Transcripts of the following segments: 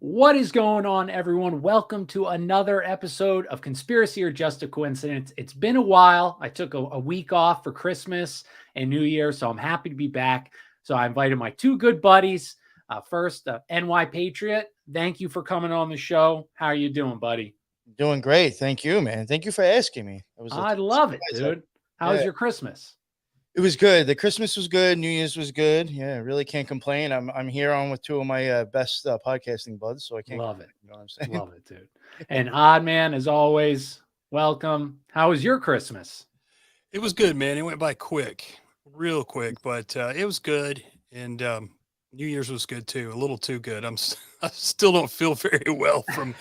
What is going on, everyone? Welcome to another episode of Conspiracy or Just a Coincidence. It's been a while. I took a week off for Christmas and New Year, so I'm happy to be back. So I invited my two good buddies. First, NY Patriot, thank you for coming on the show. How are you doing, buddy? Doing great. Thank you, man. Thank you for asking me. It was a I total love it, surprise. dude. How was Yeah, your Christmas? it was good. The Christmas was good. New Year's was good. Yeah, I really can't complain. I'm here on with two of my best podcasting buds, so I can't Love it. complain. You know what I'm saying? Love it, dude. And Oddman, as always, welcome. How was your Christmas? It was good, man. It went by quick, real quick, but it was good. And New Year's was good too, a little too good. I still don't feel very well from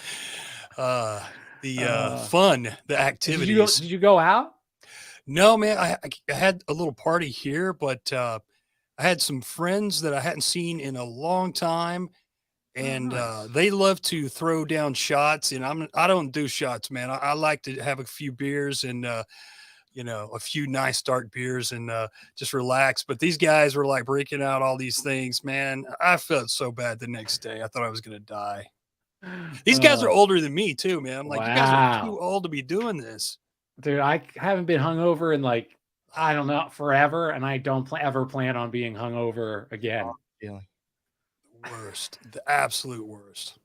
the fun, the activities. Did you go out? No, man, I had a little party here, but I had some friends that I hadn't seen in a long time, and Nice. they love to throw down shots, and I don't do shots, man. I like to have a few beers and a few nice dark beers and just relax. But these guys were like breaking out all these things, man. I felt so bad the next day. I thought I was gonna die. These guys are Uh, older than me too, man. I'm like, you guys are too wow. old to be doing this. Dude, I haven't been hungover in like, I don't know, forever. And I don't ever plan on being hungover again. Feeling. The worst, the absolute worst.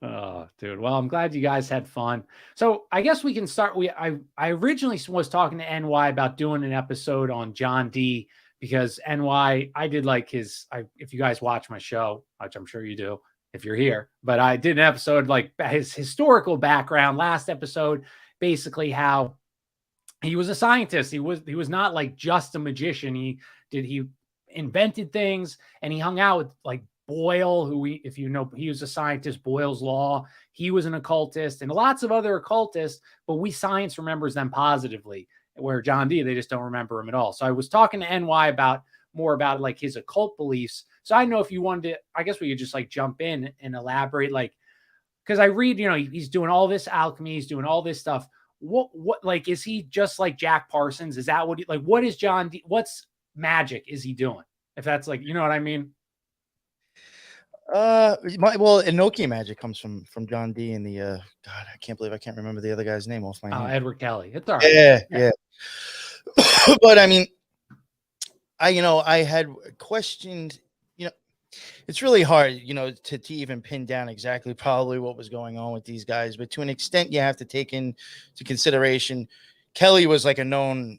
Oh, dude. Well, I'm glad you guys had fun. So I guess we can start. I originally was talking to NY about doing an episode on John D because NY, I did like if you guys watch my show, which I'm sure you do if you're here, but I did an episode like his historical background last episode, basically how he was a scientist. He was not like just a magician. He invented things and he hung out with like Boyle, if you know, he was a scientist, Boyle's Law. He was an occultist and lots of other occultists, but science remembers them positively, where John D, they just don't remember him at all. So I was talking to NY more about like his occult beliefs. So I don't know if you wanted to, I guess we could just like jump in and elaborate, like, because I read, he's doing all this alchemy, he's doing all this stuff. What like, is he just like Jack Parsons? Is that what is John D? What's magic is he doing? If that's like, you know what I mean? Enoki magic comes from John D and the God, I can't believe I can't remember the other guy's name off my head. Edward Kelly. It's all right. Yeah. But I mean, I had questioned, it's really hard, to even pin down exactly probably what was going on with these guys. But to an extent, you have to take into consideration Kelly was like a known,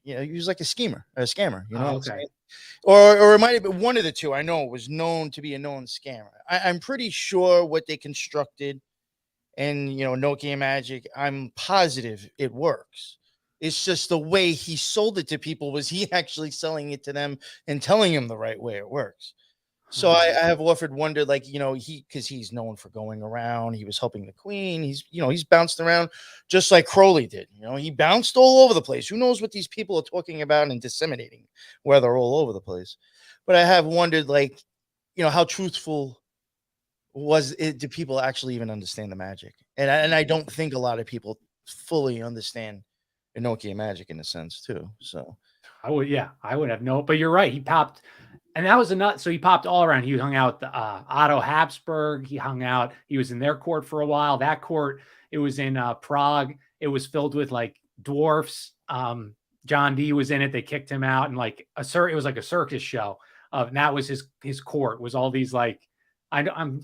he was like a scammer, Okay. or it might have been one of the two. I know it was known to be a known scammer. I'm pretty sure what they constructed and, Nokia magic, I'm positive it works. It's just the way he sold it to people was he actually selling it to them and telling them the right way it works. So I have offered wonder, like, because he's known for going around. He was helping the queen. He's bounced around just like Crowley did. He bounced all over the place. Who knows what these people are talking about and disseminating, where they're all over the place. But I have wondered, like, how truthful was it? Do people actually even understand the magic? And I don't think a lot of people fully understand Enochian magic in a sense too. So I would have no, but you're right. He popped, and that was a nut. So he popped all around. He hung out with Otto Habsburg. He was in their court for a while. That court, it was in Prague. It was filled with like dwarfs. John D was in it. They kicked him out, and like it was like a circus show. And that was his court. Was all these like, I'm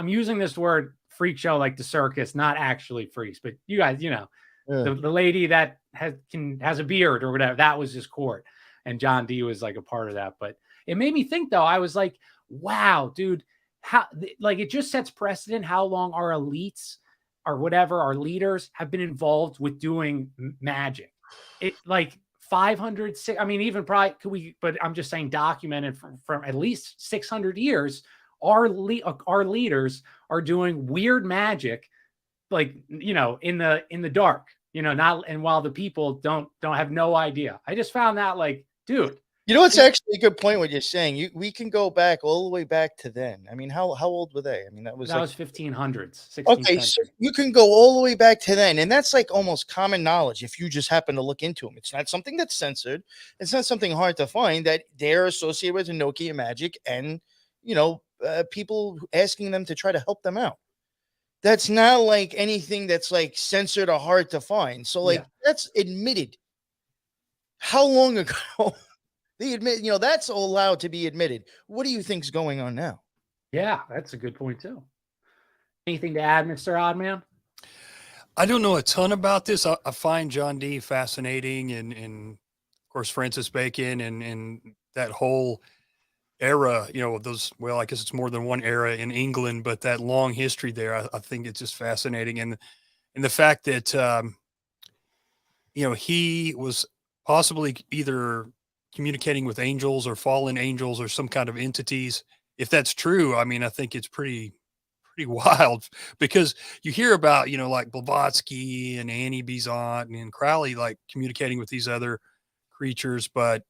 using this word freak show like the circus, not actually freaks, but you guys, yeah. the lady that has a beard or whatever, that was his court, and John D was like a part of that. But it made me think, though. I was like, wow, dude, how, like, it just sets precedent how long our elites or whatever, our leaders have been involved with doing magic. It like 500, I mean, even probably but I'm just saying documented from at least 600 years, our leaders are doing weird magic, like, in the dark, not, and while the people don't have no idea. I just found that, like, dude, it's actually a good point what you're saying. We can go back all the way back to then. I mean, how old were they? I mean, that was 1500s, 16th okay. century. So you can go all the way back to then, and that's like almost common knowledge if you just happen to look into them. It's not something that's censored. It's not something hard to find that they're associated with Enochian magic and people asking them to try to help them out. That's not like anything that's like censored or hard to find. So like that's admitted. How long ago they admit, that's allowed to be admitted. What do you think's going on now? Yeah, that's a good point too. Anything to add, Mr. Oddman? I don't know a ton about this. I find John Dee fascinating, and of course Francis Bacon and that whole era, those, well, I guess it's more than one era in England, but that long history there, I think it's just fascinating. And the fact that, he was possibly either communicating with angels or fallen angels or some kind of entities. If that's true, I mean, I think it's pretty wild, because you hear about, like Blavatsky and Annie Besant and Crowley, like communicating with these other creatures, but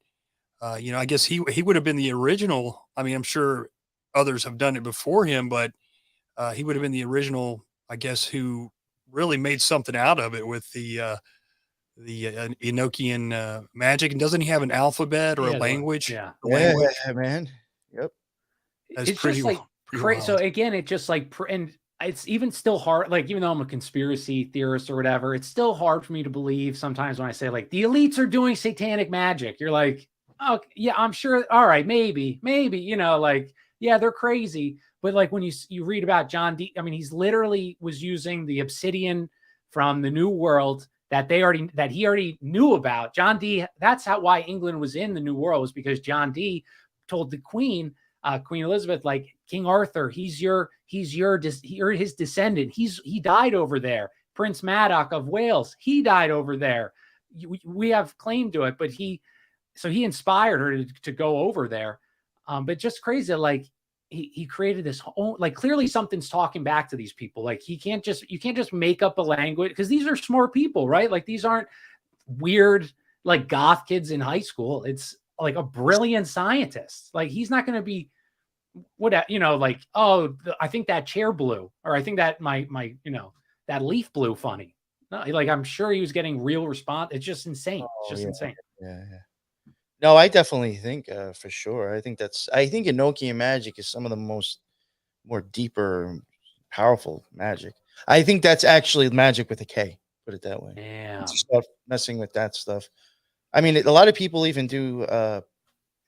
I guess he would have been the original. I mean, I'm sure others have done it before him, but he would have been the original, I guess, who really made something out of it with the Enochian magic. And doesn't he have an alphabet or a language? Yeah, language, man. Yep, that's it's pretty just like wild. So again, it just like, and it's even still hard. Like, even though I'm a conspiracy theorist or whatever, it's still hard for me to believe sometimes when I say like the elites are doing satanic magic. You're like, oh yeah, I'm sure. All right, maybe, like, yeah, they're crazy. But like when you read about John Dee, I mean, he's literally was using the obsidian from the New World that he already knew about. John Dee, that's why England was in the New World, was because John Dee told the Queen Elizabeth, like, King Arthur, he's his descendant. He died over there. Prince Madoc of Wales, he died over there. We have claim to it, but he inspired her to go over there. But just crazy, like he created this whole, like, clearly something's talking back to these people. Like, you can't just make up a language, because these are smart people, right? Like, these aren't weird, like, goth kids in high school. It's like a brilliant scientist. Like, he's not going to be like, oh, I think that chair blew, or I think that my that leaf blew funny. No, like, I'm sure he was getting real response. It's just insane. It's just insane. Yeah. No, I definitely think for sure. I think Enochian magic is some of the more deeper, powerful magic. I think that's actually magic with a K. Put it that way. Yeah. Start messing with that stuff. I mean, a lot of people even do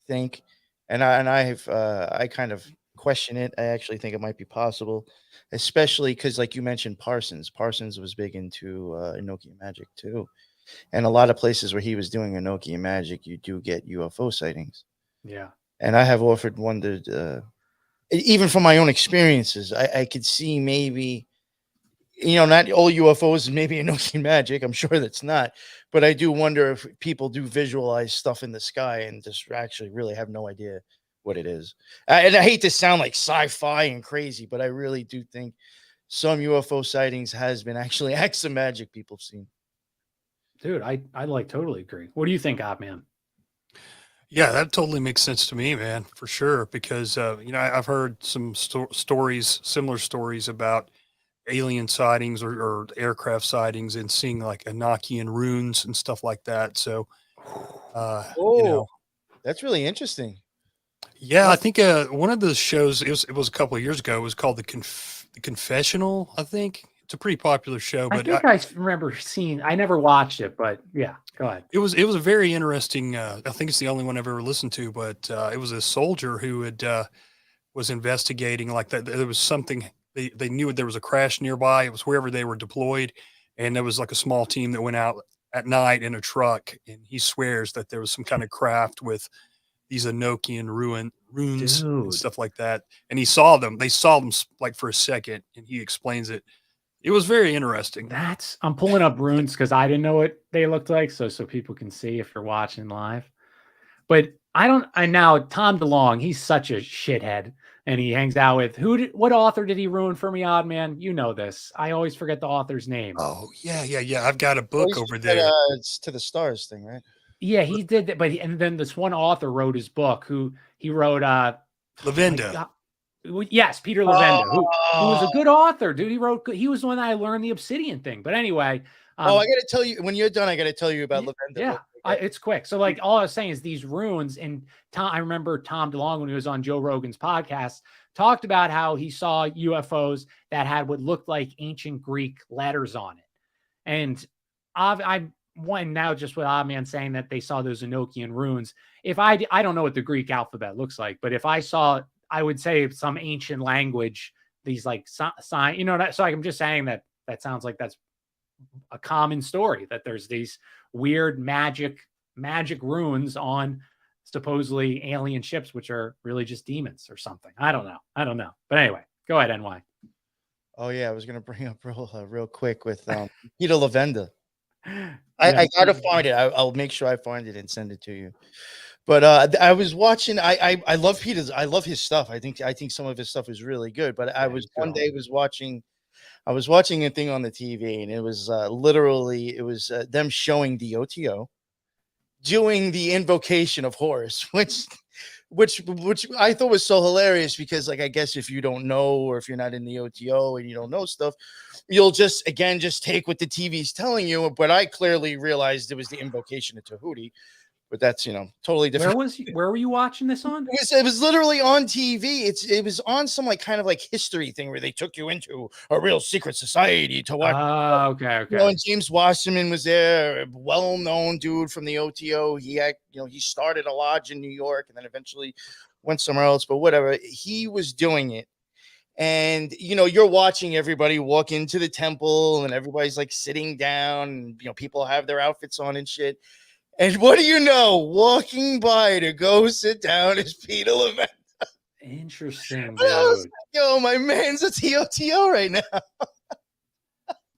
think, and I kind of question it. I actually think it might be possible, especially because, like you mentioned, Parsons was big into Enochian magic too. And a lot of places where he was doing Enochian magic, you do get UFO sightings. Yeah. And I have often wondered, even from my own experiences, I could see maybe, not all UFOs and maybe Enochian magic. I'm sure that's not. But I do wonder if people do visualize stuff in the sky and just actually really have no idea what it is. And I hate to sound like sci-fi and crazy, but I really do think some UFO sightings has been actually acts of magic people have seen. Dude, I like totally agree. What do you think, Oddman? Yeah, that totally makes sense to me, man, for sure. Because I've heard some similar stories about alien sightings or aircraft sightings, and seeing like Enochian runes and stuff like that. So, that's really interesting. Yeah, I think one of the shows, it was a couple of years ago. It was called the Confessional. I think it's a pretty popular show. But I remember seeing. I never watched it, but yeah, go ahead. It was a very interesting. I think it's the only one I've ever listened to. But it was a soldier who was investigating, like that. There was something they knew there was a crash nearby. It was wherever they were deployed, and there was like a small team that went out at night in a truck. And he swears that there was some kind of craft with these Enochian runes and stuff like that. And he saw them. They saw them like for a second, and he explains it. It was very interesting. I'm pulling up runes because I didn't know what they looked like, so people can see if you're watching live. But now Tom DeLonge, he's such a shithead, and he hangs out with what author did he ruin for me, Oddman? You know this. I always forget the author's name. Oh, yeah. I've got a book over there. It's To the Stars thing, right? Yeah, he did that, and then this one author wrote his book. He wrote Lavenda. Yes, Peter Lavenda, who was a good author, dude. He was the one that I learned the obsidian thing. But anyway, I got to tell you, when you're done, I got to tell you about Lavenda. Yeah, it's quick. So, like, all I was saying is these runes, and I remember Tom DeLonge, when he was on Joe Rogan's podcast, talked about how he saw UFOs that had what looked like ancient Greek letters on it. And I'm one now just with Oddman saying that they saw those Enochian runes. If I don't know what the Greek alphabet looks like, but if I saw, I would say some ancient language, these like sign, you know, so I'm just saying that sounds like that's a common story, that there's these weird magic runes on supposedly alien ships, which are really just demons or something. I don't know. But anyway, go ahead, NY. Oh yeah, I was gonna bring up real quick with Peter Lavenda. Yeah. I gotta find it. I'll make sure I find it and send it to you. But I was watching. I love Peter's. I love his stuff. I think some of his stuff is really good. But I was one day watching. I was watching a thing on the TV, and it was literally them showing the OTO doing the invocation of Horus, which I thought was so hilarious because, like, I guess if you don't know, or if you're not in the OTO and you don't know stuff, you'll just take what the TV's telling you. But I clearly realized it was the invocation of Tahuti. But that's, totally different. Where were you watching this on? It was literally on TV. It was on some kind of history thing where they took you into a real secret society to watch. Oh, okay. And James Wasserman was there, a well-known dude from the OTO. He had, he started a lodge in New York and then eventually went somewhere else. But whatever, he was doing it. And, you're watching everybody walk into the temple and everybody's sitting down and, people have their outfits on and shit. And what do you know? Walking by to go sit down is Peter Lavenda. Interesting, dude. I was like, yo, my man's a TOTO right now.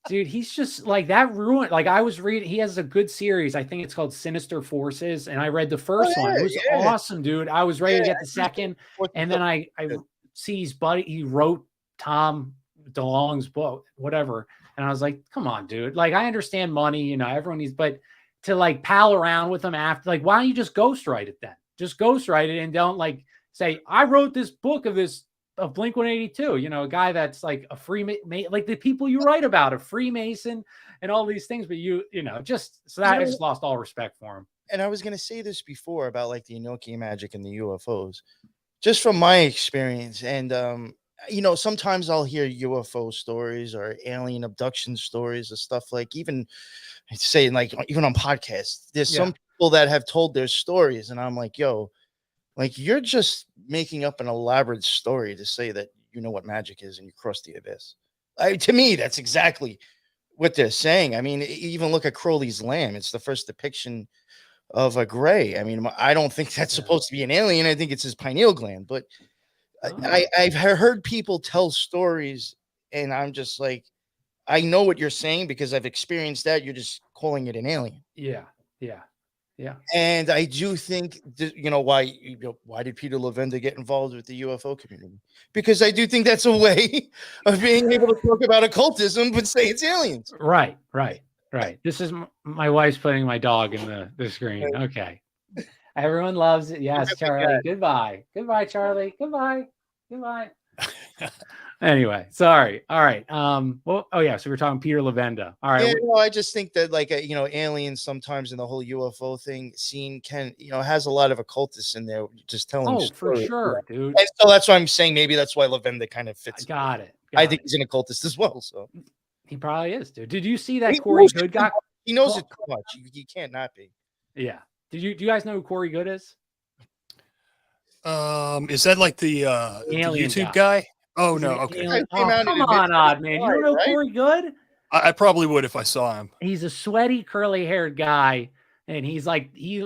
Dude, he's just like that ruin. Like I was reading, he has a good series. I think it's called Sinister Forces. And I read the first one. It was awesome, dude. I was ready to get the second. And then I see his buddy, he wrote Tom DeLonge's book, whatever. And I was like, come on, dude. Like, I understand money, everyone needs, but to pal around with them after, why don't you just ghostwrite it then? Just ghostwrite it and don't say, I wrote this book of Blink-182, a guy that's a Freemason, like the people you write about, a Freemason and all these things, but I just lost all respect for him. And I was going to say this before about the Enochian magic and the UFOs, just from my experience. And, sometimes I'll hear UFO stories or alien abduction stories or stuff even saying even on podcasts, there's some people that have told their stories. And I'm like, yo, you're just making up an elaborate story to say that you know what magic is and you cross the abyss. To me, that's exactly what they're saying. I mean, even look at Crowley's Lamb. It's the first depiction of a gray. I mean, I don't think that's supposed to be an alien. I think it's his pineal gland. But I've heard people tell stories, and I'm just like, I know what you're saying because I've experienced that. You're just calling it an alien. Yeah. And I do think that, why did Peter Lavenda get involved with the UFO community? Because I do think that's a way of being able to talk about occultism, but say it's aliens. Right. This is my wife's putting my dog in the screen. Okay. Everyone loves it. Yes, Charlie. Goodbye, Charlie. Goodbye. Anyway, sorry. All right. So we're talking Peter Lavenda. All right. Yeah, I just think that aliens sometimes in the whole UFO scene can, has a lot of occultists in there just telling. Oh, for sure, dude. And so that's why I'm saying maybe that's why Lavenda kind of fits. Got it. I think he's an occultist as well. So he probably is, dude. Did you see that Corey Good guy? He knows it too much. You can't not be. Yeah. Do you guys know who Corey Good is? Is that the YouTube guy? Oh no, okay. Come on, Oddman. You don't know Corey Good? I probably would if I saw him. He's a sweaty, curly-haired guy, and he's he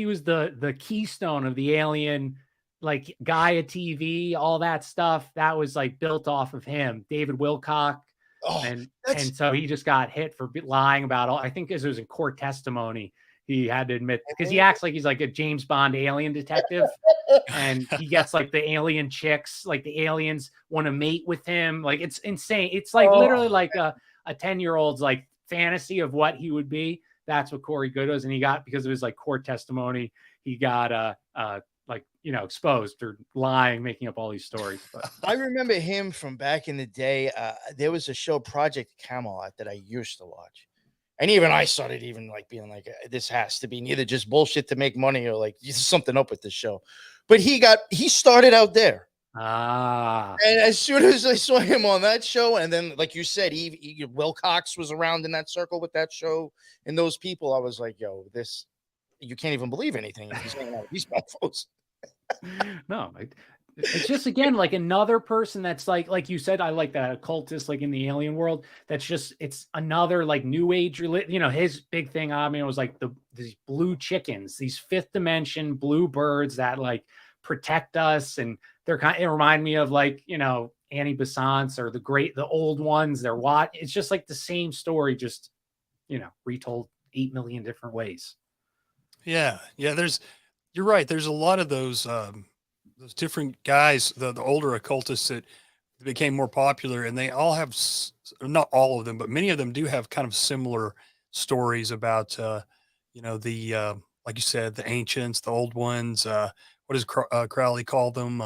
was the keystone of the alien, Gaia TV, all that stuff. That was built off of him, David Wilcock. And so he just got hit for lying about all. I think as it was in court testimony, he had to admit, because he acts like he's a James Bond alien detective, and he gets the alien chicks, the aliens want to mate with him. It's insane. It's literally a 10-year-old's fantasy of what he would be. That's what Corey Good was, and he got, because of his court testimony, he got exposed for lying, making up all these stories. But I remember him from back in the day. There was a show, Project Camelot, that I used to watch. And even I started being this has to be either just bullshit to make money or there's something up with this show. But he started out there. Ah, And as soon as I saw him on that show, and then like you said, Will Cox was around in that circle with that show and those people, I was like, yo, this, you can't even believe anything if he's hanging out with these mofos. no, it's just again like another person that's like you said, I like that occultist like in the alien world. That's just it's another like new age his big thing, I mean, was like these blue chickens, these fifth dimension blue birds that like protect us, and they're kind of, it remind me of like, Annie Besant's or the old ones. It's just like the same story, just retold 8 million different ways. Yeah. You're right. There's a lot of those different guys, the older occultists that became more popular, and they all have, not all of them, but many of them do have kind of similar stories about, like you said, the ancients, the old ones. What does Crowley call them?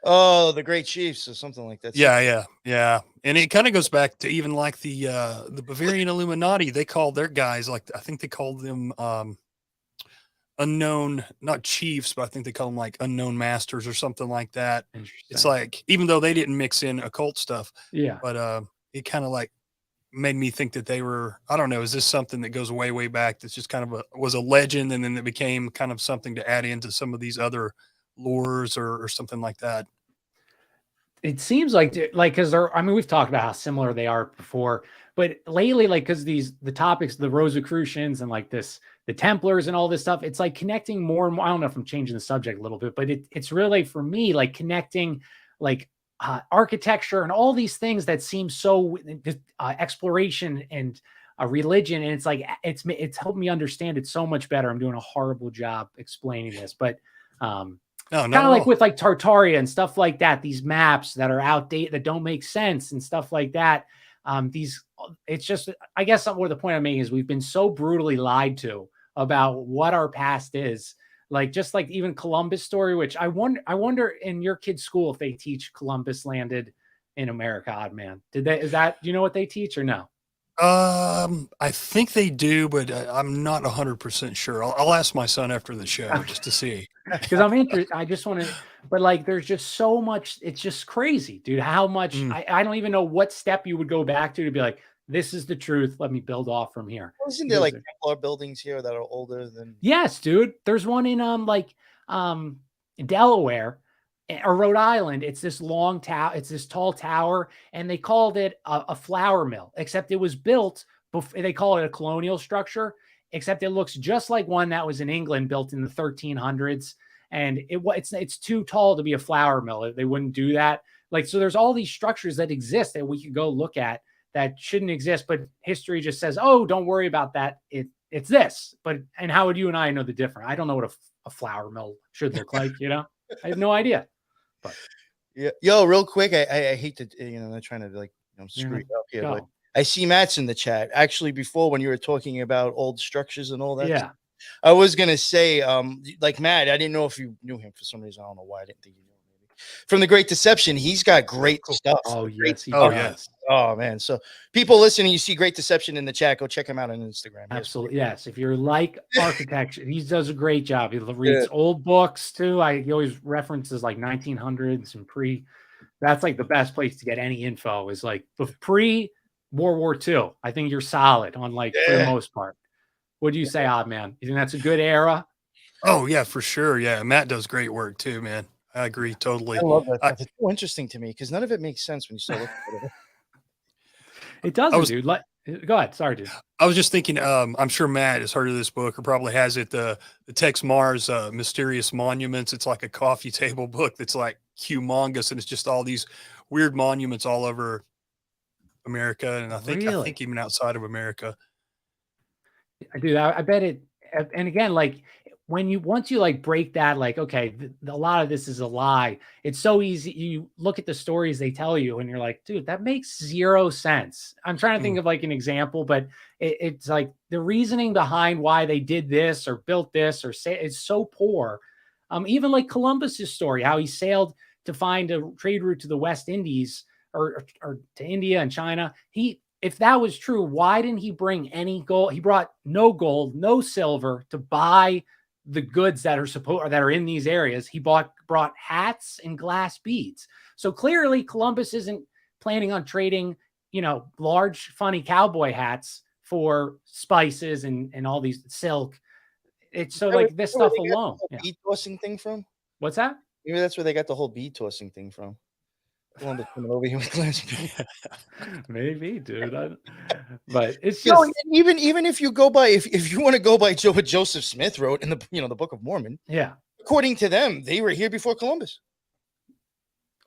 Oh, the Great Chiefs or something like that. Yeah. And it kind of goes back to even like the Bavarian Illuminati. They called their guys, like, I think they called them, unknown, not chiefs, but I think they call them like unknown masters or something like that. It's like, even though they didn't mix in occult stuff, Yeah. but it kind of like made me think that they were, I don't know, is this something that goes way, way back? That's just kind of was a legend, and then it became kind of something to add into some of these other lures or something like that. It seems like because I mean, we've talked about how similar they are before, but lately, like, because the topics, the Rosicurcians and like the Templars and all this stuff, it's like connecting more and more. I don't know if I'm changing the subject a little bit, but it's really for me like connecting like architecture and all these things that seem so exploration and religion, and it's like it's helped me understand it so much better. I'm doing a horrible job explaining this, but No, kind not of at like all. with like Tartaria and stuff like that, these maps that are outdated, that don't make sense and stuff like that. It's just, I guess what the point I'm making is we've been so brutally lied to about what our past is. Like, just like even Columbus story, which I wonder in your kid's school if they teach Columbus landed in America, odd man. Do you know what they teach or no? I think they do, but I'm not 100% sure. I'll ask my son after the show just to see. Because I'm interested. I just want to, but like, there's just so much. It's just crazy, dude. How much Mm. I don't even know what step you would go back to be like, this is the truth. Let me build off from here. Isn't there like Templar buildings here that are older than? Yes, dude. There's one in Delaware or Rhode Island. It's this long tower. It's this tall tower, and they called it a flour mill. Except it was built before. They call it a colonial structure. Except it looks just like one that was in England, built in the 1300s. And it's too tall to be a flour mill. They wouldn't do that. Like, so there's all these structures that exist that we could go look at that shouldn't exist, but history just says, oh, don't worry about that. It's this. And how would you and I know the difference? I don't know what a flour mill should look like, I have no idea. But yeah, yo, real quick, I hate to, not trying to like, screw you up here, but I see Matt's in the chat. Actually, before when you were talking about old structures and all that, yeah, I was gonna say, like Matt, I didn't know if you knew him for some reason. I don't know why. I didn't think you knew him. Maybe from The Great Deception, he's got great stuff. Oh yes, he Oh does. yes. Oh man, so people listening, you see Great Deception in the chat, go check him out on Instagram. Absolutely, yes. If you're like architecture, he does a great job. He reads old books too. He always references like 1900s and pre. That's like the best place to get any info is like pre World War II. I think you're solid on for the most part. What do you say, odd man? You think that's a good era? Oh yeah, for sure. Yeah, Matt does great work too, man. I agree totally. I love that stuff. It's so interesting to me because none of it makes sense when you start looking at it. It doesn't, dude. Go ahead. Sorry, dude. I was just thinking, I'm sure Matt has heard of this book or probably has it. The Tex Mars Mysterious Monuments. It's like a coffee table book that's like humongous, and it's just all these weird monuments all over America, and I think even outside of America. Dude, I bet it. And again, like once you like break that, like, okay, a lot of this is a lie. It's so easy. You look at the stories they tell you and you're like, dude, that makes zero sense. I'm trying to think of like an example, but it's like the reasoning behind why they did this or built this or say it's so poor. Even like Columbus's story, how he sailed to find a trade route to the West Indies or to India and China. If that was true, why didn't he bring any gold? He brought no gold, no silver to buy the goods that are in these areas. He brought hats and glass beads. So clearly Columbus isn't planning on trading, large funny cowboy hats for spices and all these silk. It's so like this stuff alone. Bead tossing thing from? What's that? Maybe that's where they got the whole bead tossing thing from. Columbus coming over here with glass beads. Maybe, dude. But it's just even if you go by if you want to go by what Joseph Smith wrote in the Book of Mormon. Yeah. According to them, they were here before Columbus.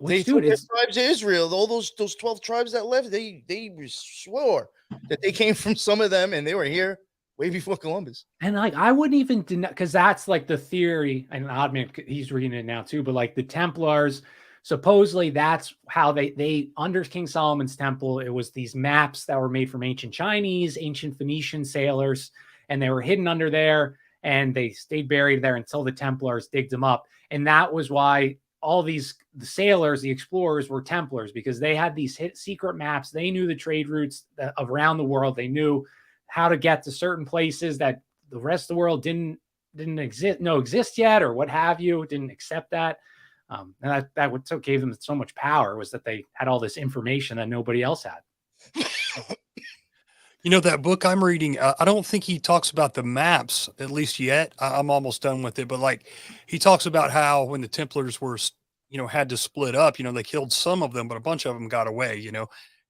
They took the tribes of Israel, all those 12 tribes that left, they swore that they came from some of them and they were here way before Columbus. And like I wouldn't even deny, because that's like the theory, and Oddman, he's reading it now too, but like the Templars, supposedly that's how they under King Solomon's temple, it was these maps that were made from ancient Chinese, ancient Phoenician sailors, and they were hidden under there and they stayed buried there until the Templars digged them up. And that was why all the sailors, the explorers, were Templars, because they had these secret maps. They knew the trade routes around the world. They knew how to get to certain places that the rest of the world didn't exist yet, or what have you, didn't accept that. And that what gave them so much power, was that they had all this information that nobody else had. That book I'm reading, I don't think he talks about the maps, at least yet. I'm almost done with it. But like he talks about how when the Templars were, had to split up, they killed some of them, but a bunch of them got away,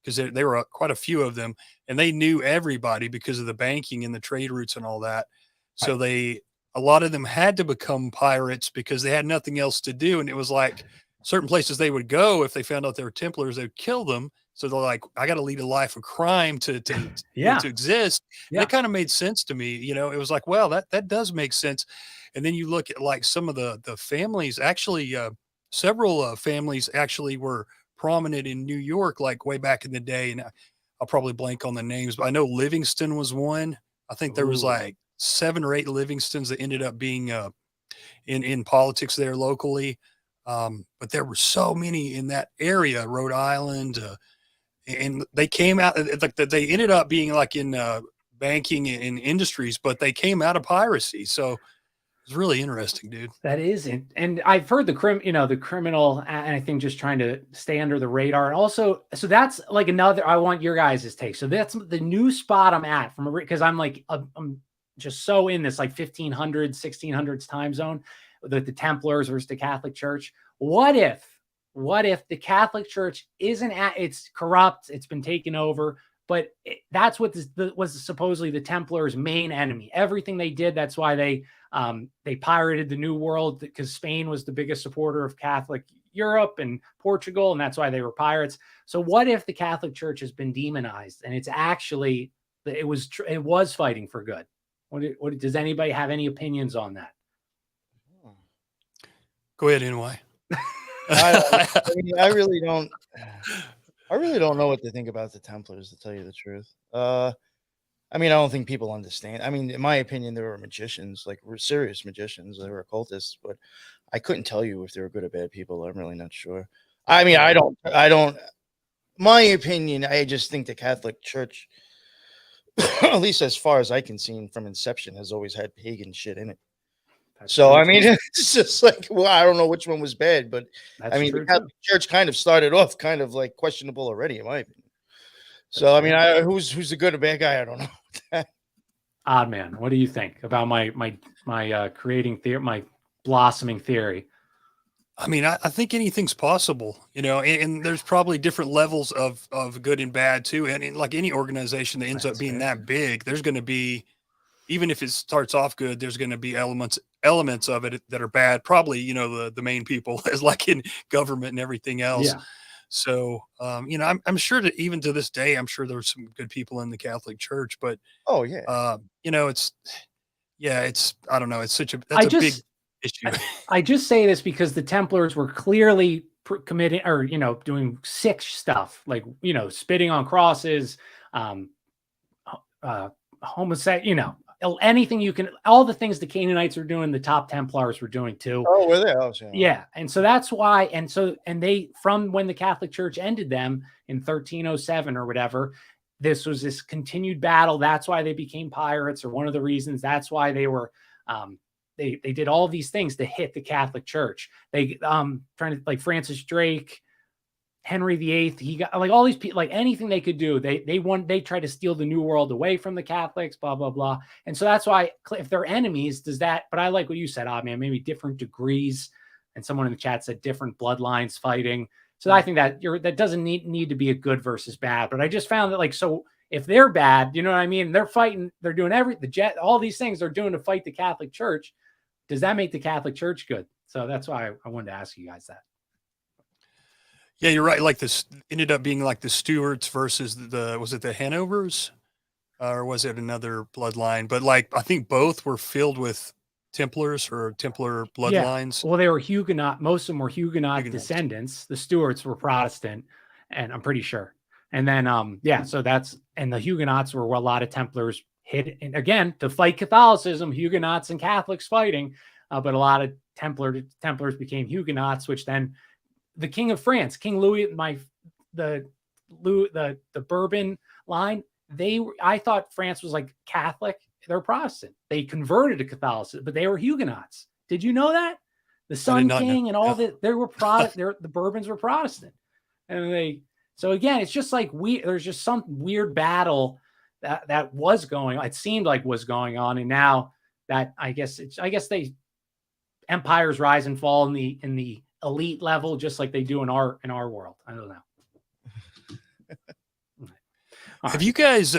because there were quite a few of them, and they knew everybody because of the banking and the trade routes and all that. So a lot of them had to become pirates because they had nothing else to do. And it was like certain places they would go, if they found out they were Templars, they'd kill them. So they're like, I got to lead a life of crime to exist. Yeah. It kind of made sense to me. It was like, well, that does make sense. And then you look at like some of the families, actually, several families actually were prominent in New York, like way back in the day. And I'll probably blank on the names, but I know Livingston was one. I think there was like 7 or 8 Livingstons that ended up being in politics there locally. But there were so many in that area, Rhode Island, and they came out like they ended up being like in banking and industries, but they came out of piracy. So it's really interesting, dude. That is it. And I've heard the criminal, and I think just trying to stay under the radar. And also, so that's like I want your guys' take. So that's the new spot I'm at because I'm like, I'm just so in this like 1500s, 1600s time zone, the Templars versus the Catholic Church. What if the Catholic Church it's corrupt, it's been taken over, but that's what was supposedly the Templars' main enemy. Everything they did, that's why they pirated the New World, because Spain was the biggest supporter of Catholic Europe and Portugal, and that's why they were pirates. So what if the Catholic Church has been demonized and it's actually it was fighting for good? What does anybody have any opinions on that? Go ahead, NY. I really don't know what to think about the Templars, to tell you the truth. I don't think people understand. In my opinion, they were magicians, like serious magicians. They were occultists, but I couldn't tell you if they were good or bad people. I'm really not sure. I don't. My opinion, I just think the Catholic Church, at least as far as I can see from inception, has always had pagan shit in it. So it's just like, well, I don't know which one was bad, but the Catholic Church kind of started off kind of like questionable already, in my opinion. So who's the good or bad guy? I don't know. Oddman, what do you think about my creating theory, my blossoming theory? I think anything's possible, and there's probably different levels of good and bad too. And like any organization that ends up being that big, there's going to be, even if it starts off good, there's going to be elements of it that are bad. Probably, the main people, as like in government and everything else. Yeah. So, I'm sure that even to this day, I'm sure there's some good people in the Catholic Church, but it's I don't know. It's a big issue. I just say this because the Templars were clearly committing or, doing sick stuff, like, spitting on crosses, homosexual, anything you can, all the things the Canaanites were doing, the top Templars were doing too. Oh, were they? Oh, yeah. And so that's why, and they, from when the Catholic Church ended them in 1307 or whatever, this was this continued battle. That's why they became pirates, or one of the reasons. That's why they were, they did all these things to hit the Catholic Church. They trying to, like, Francis Drake, Henry VIII, he got, like, all these people, like, anything they could do, they tried to steal the New World away from the Catholics, blah blah blah. And so that's why, if they're enemies, does that? But I like what you said, man, maybe different degrees. And someone in the chat said different bloodlines fighting. So I think that that doesn't need to be a good versus bad. But I just found that, like, so if they're bad, you know what I mean? They're fighting, they're doing all these things they're doing to fight the Catholic Church. Does that make the Catholic Church good? So that's why I wanted to ask you guys that. Yeah, you're right. Like, this ended up being like the Stuarts versus was it the Hanovers, or was it another bloodline? But, like, I think both were filled with Templars or Templar bloodlines. Yeah. Well, they were Huguenot. Most of them were Huguenot descendants. The Stuarts were Protestant, and I'm pretty sure. And then, so and the Huguenots were a lot of Templars hit, and again, to fight Catholicism, Huguenots and Catholics fighting, but a lot of Templars became Huguenots, which then the King of France, King Louis, the Bourbon line, I thought France was like Catholic. They're Protestant. They converted to Catholicism, but they were Huguenots. Did you know that? The Sun King and all that, they were Protestant. The Bourbons were Protestant. And so again, it's just like there's just some weird battle that was going on. It seemed like was going on. And now that I guess empires rise and fall in the elite level, just like they do in our world. I don't know. Have you guys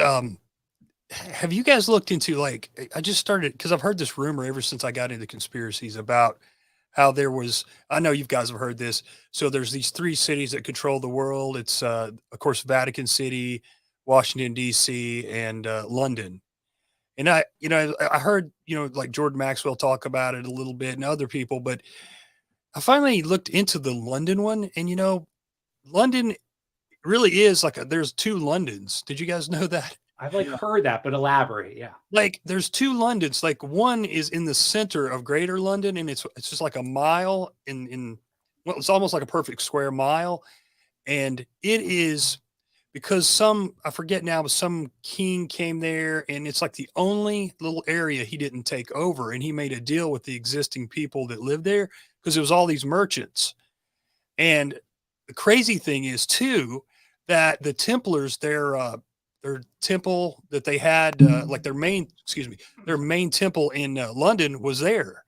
looked into, like, I just started, because I've heard this rumor ever since I got into conspiracies about how there was, I know you guys have heard this. So there's these 3 cities that control the world. It's, of course, Vatican City, Washington, D.C., and London. And I heard, like Jordan Maxwell talk about it a little bit and other people, but I finally looked into the London one, and, London really is like there's 2 Londons. Did you guys know that? I've heard that, but elaborate. Yeah. Like, there's 2 Londons. Like, one is in the center of Greater London, and it's just like a mile well, it's almost like a perfect square mile. And it is because I forget now, but some king came there, and it's like the only little area he didn't take over. And he made a deal with the existing people that lived there, because it was all these merchants. And the crazy thing is too, that the Templars, their temple that they had, like their main temple in London was there.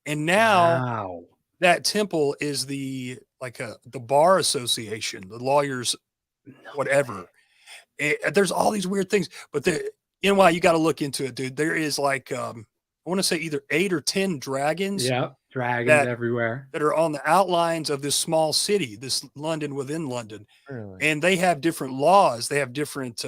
And now that temple is the bar association, the lawyers, whatever. There's all these weird things, but NY, you got to look into it, dude. There is I want to say either 8 or 10 dragons. Yeah. Dragons everywhere that are on the outlines of this small city, this London within London. Really? And they have different laws. They have different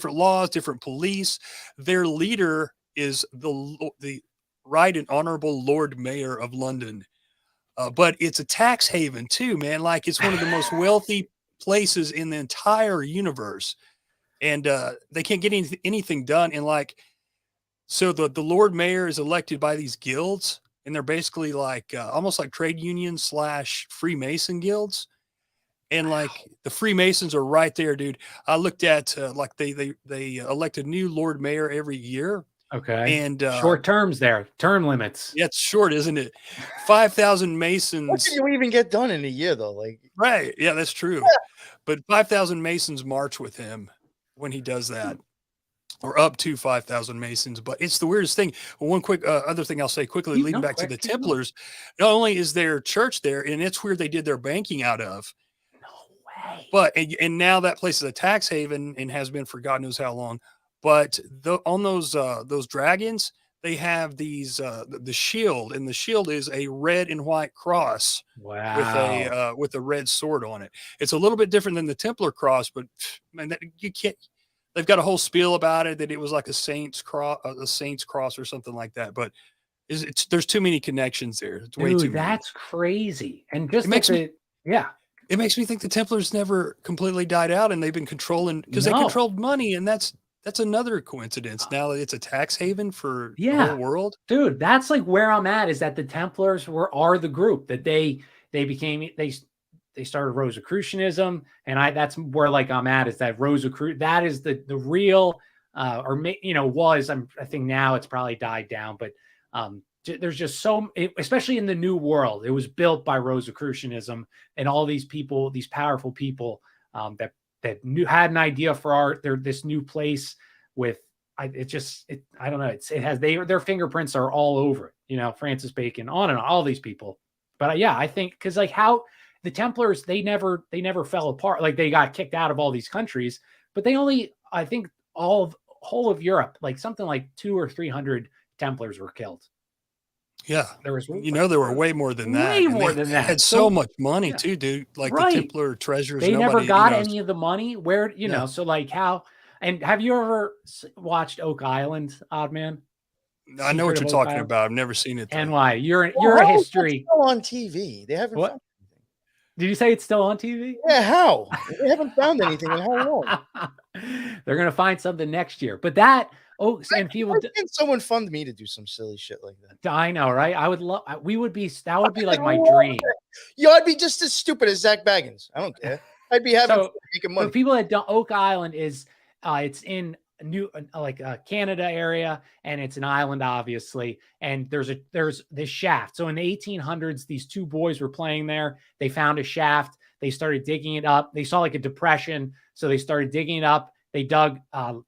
laws, different police. Their leader is the Right and Honorable Lord Mayor of London. But it's a tax haven too, man. Like, it's one of the most wealthy places in the entire universe. And they can't get anything done. And so the Lord Mayor is elected by these guilds. And they're basically almost like trade unions / Freemason guilds. And the Freemasons are right there, dude. I looked at they elect a new Lord Mayor every year. Okay. And short terms there, term limits. Yeah, it's short, isn't it? 5,000 Masons. What can you even get done in a year, though? Right. Yeah, that's true. But 5,000 Masons march with him when he does that. Or up to 5,000 Masons. But it's the weirdest thing. Well, one quick other thing I'll say quickly, leading back to the Templars, not only is their church there, and it's where they did their banking out of. No way. But, and now that place is a tax haven and has been for God knows how long. But on those dragons, they have these, the shield, and the shield is a red and white cross. Wow. With a red sword on it. It's a little bit different than the Templar cross, but man, you can't. They've got a whole spiel about it, that it was like a saint's cross or something like that. But there's too many connections there. It's way too many. That's crazy. And just it makes me think the Templars never completely died out, and they've been controlling, because they controlled money, and that's another coincidence. Now that it's a tax haven for the whole world, dude. That's where I'm at, is that the Templars are the group that they started Rosicrucianism, and that's where I'm at, is that that is the real I think now it's probably died down, but there's just especially in the New World, it was built by Rosicurcianism and all these people, these powerful people that had an idea for this new place with. I don't know. It has their fingerprints are all over it. You know, Francis Bacon, on and on, all these people. But yeah, I think because like how the Templars, they never fell apart. Like they got kicked out of all these countries, but they only, I think, whole of Europe, like something like 200 or 300 Templars were killed. Yeah, there were way more than that. Way more than that. Had so much money too, dude. Like the Templar treasures. They never got any of the money. Where know? So like how? And have you ever watched Oak Island, Oddman? I know what you're talking about. I've never seen it. And why? You're a history. Still on TV. They haven't. What? Did you say it's still on TV? Yeah. How? They haven't found anything in how long? They're gonna find something next year. But that. Oh, and people. Someone fund me to do some silly shit like that. I know, right? I would love. That would be like my dream. Yo, I'd be just as stupid as Zach Baggins. I don't care. I'd be having making money. For people that don't, Oak Island is. It's in Canada area, and it's an island, obviously. And there's this shaft. So in the 1800s, these two boys were playing there. They found a shaft. They started digging it up. They saw like a depression, so they started digging it up. They dug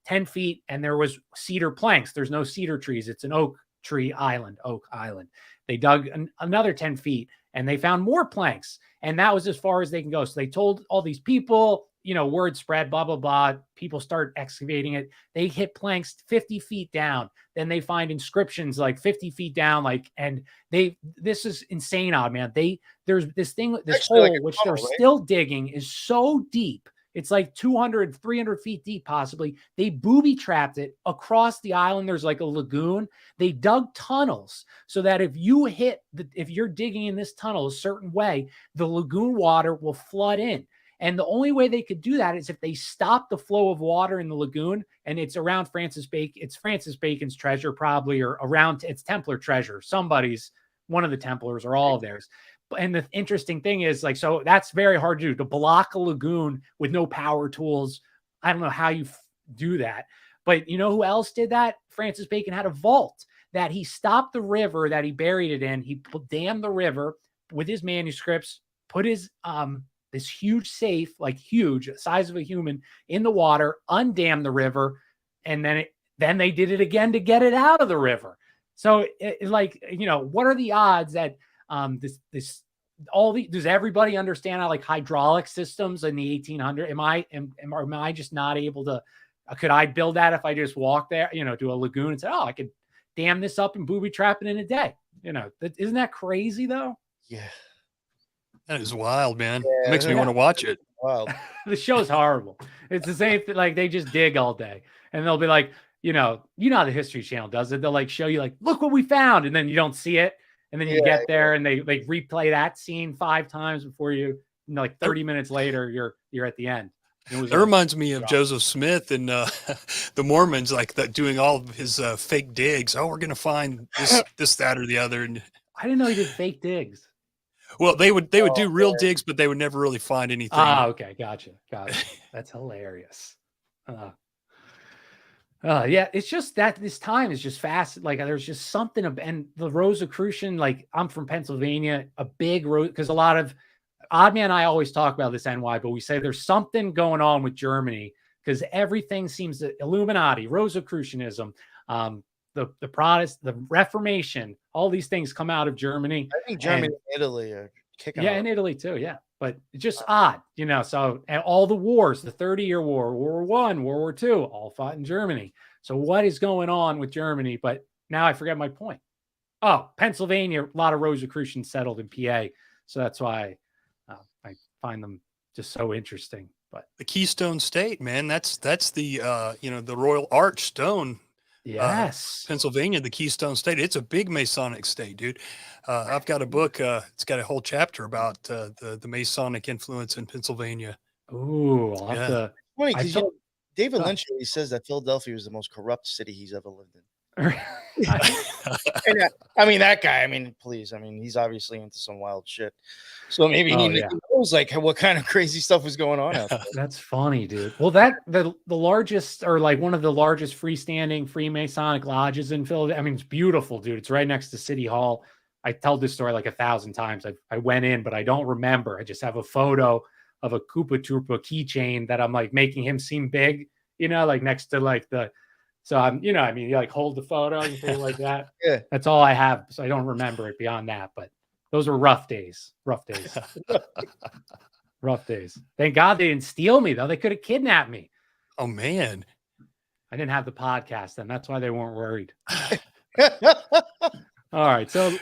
10 feet, and there was cedar planks. There's no cedar trees. It's an oak tree island, Oak Island. They dug another 10 feet, and they found more planks. And that was as far as they can go. So they told all these people. You know, word spread, blah, blah, blah. People start excavating it. They hit planks 50 feet down. Then they find inscriptions like 50 feet down. And this is insane, Oddman. There's this thing, this hole, like which they're still digging, is so deep. It's like 200, 300 feet deep, possibly. They booby trapped it across the island. There's like a lagoon. They dug tunnels so that if you're digging in this tunnel a certain way, the lagoon water will flood in. And the only way they could do that is if they stop the flow of water in the lagoon, and it's around Francis Bacon. It's Francis Bacon's treasure, probably, or around it's Templar treasure. One of the Templars, or all of theirs. And the interesting thing is, like, so that's very hard to do, to block a lagoon with no power tools. I don't know how you do that, but you know who else did that? Francis Bacon had a vault that he stopped the river that he buried it in. He dammed the river with his manuscripts, put his this huge safe, like huge, size of a human, in the water, undam the river, and then they did it again to get it out of the river. So, what are the odds that does everybody understand how like hydraulic systems in the 1800s? Am I just not able to? Could I build that if I just walk there, to a lagoon and say, oh, I could dam this up and booby trap it in a day? Isn't that crazy though? Yeah. That is wild, man. Yeah, it makes me want to watch it. Wow. The show's horrible. It's the same thing. Like they just dig all day, and they'll be like, how the History Channel does it. They'll like show you like, look what we found, and then you don't see it, and then you get there and they replay that scene 5 times before you, like 30 minutes later, you're at the end. It reminds me of Joseph Smith and the Mormons, like that, doing all of his fake digs. Oh, we're gonna find this, that, or the other. And I didn't know he did fake digs. Well, they would do real digs, but they would never really find anything. Ah, okay, gotcha. That's hilarious. Yeah, it's just that this time is just fast. Like there's just something and the Rosicrucian. Like I'm from Pennsylvania, a big road, because a lot of Oddman and I always talk about this NY, but we say there's something going on with Germany because everything seems to Illuminati, Rosicrucianism, the Protestant, the Reformation, all these things come out of Germany. I think Germany and Italy are kicking. Yeah, in Italy too. Yeah, but it's just odd, So and all the wars, the 30-year War, World War I, World War II, all fought in Germany. So what is going on with Germany? But now I forget my point. Oh, Pennsylvania, a lot of Rosicrucians settled in PA, so that's why I find them just so interesting. But the Keystone State, man, that's the the Royal Arch Stone. Yes. Pennsylvania, the Keystone State. It's a big Masonic state, dude. I've got a book. It's got a whole chapter about the Masonic influence in Pennsylvania. Ooh, I'll have to. Funny because David Lynch always says that Philadelphia is the most corrupt city he's ever lived in. And, I mean, that guy, I mean, please, I mean, he's obviously into some wild shit. So maybe he knows like what kind of crazy stuff was going on out there. That's funny, dude. Well, that the largest, or like one of the largest freestanding Freemasonic lodges in Philadelphia. I mean, it's beautiful, dude. It's right next to City Hall. I tell this story like 1,000 times. I went in, but I don't remember. I just have a photo of a Koopa Troopa keychain that I'm like making him seem big, like next to like so I'm, I mean, you like hold the photo and things like that. Yeah. That's all I have. So I don't remember it beyond that, but those were rough days. Rough days. Rough days. Thank God they didn't steal me, though. They could have kidnapped me. Oh, man. I didn't have the podcast then. That's why they weren't worried. All right. So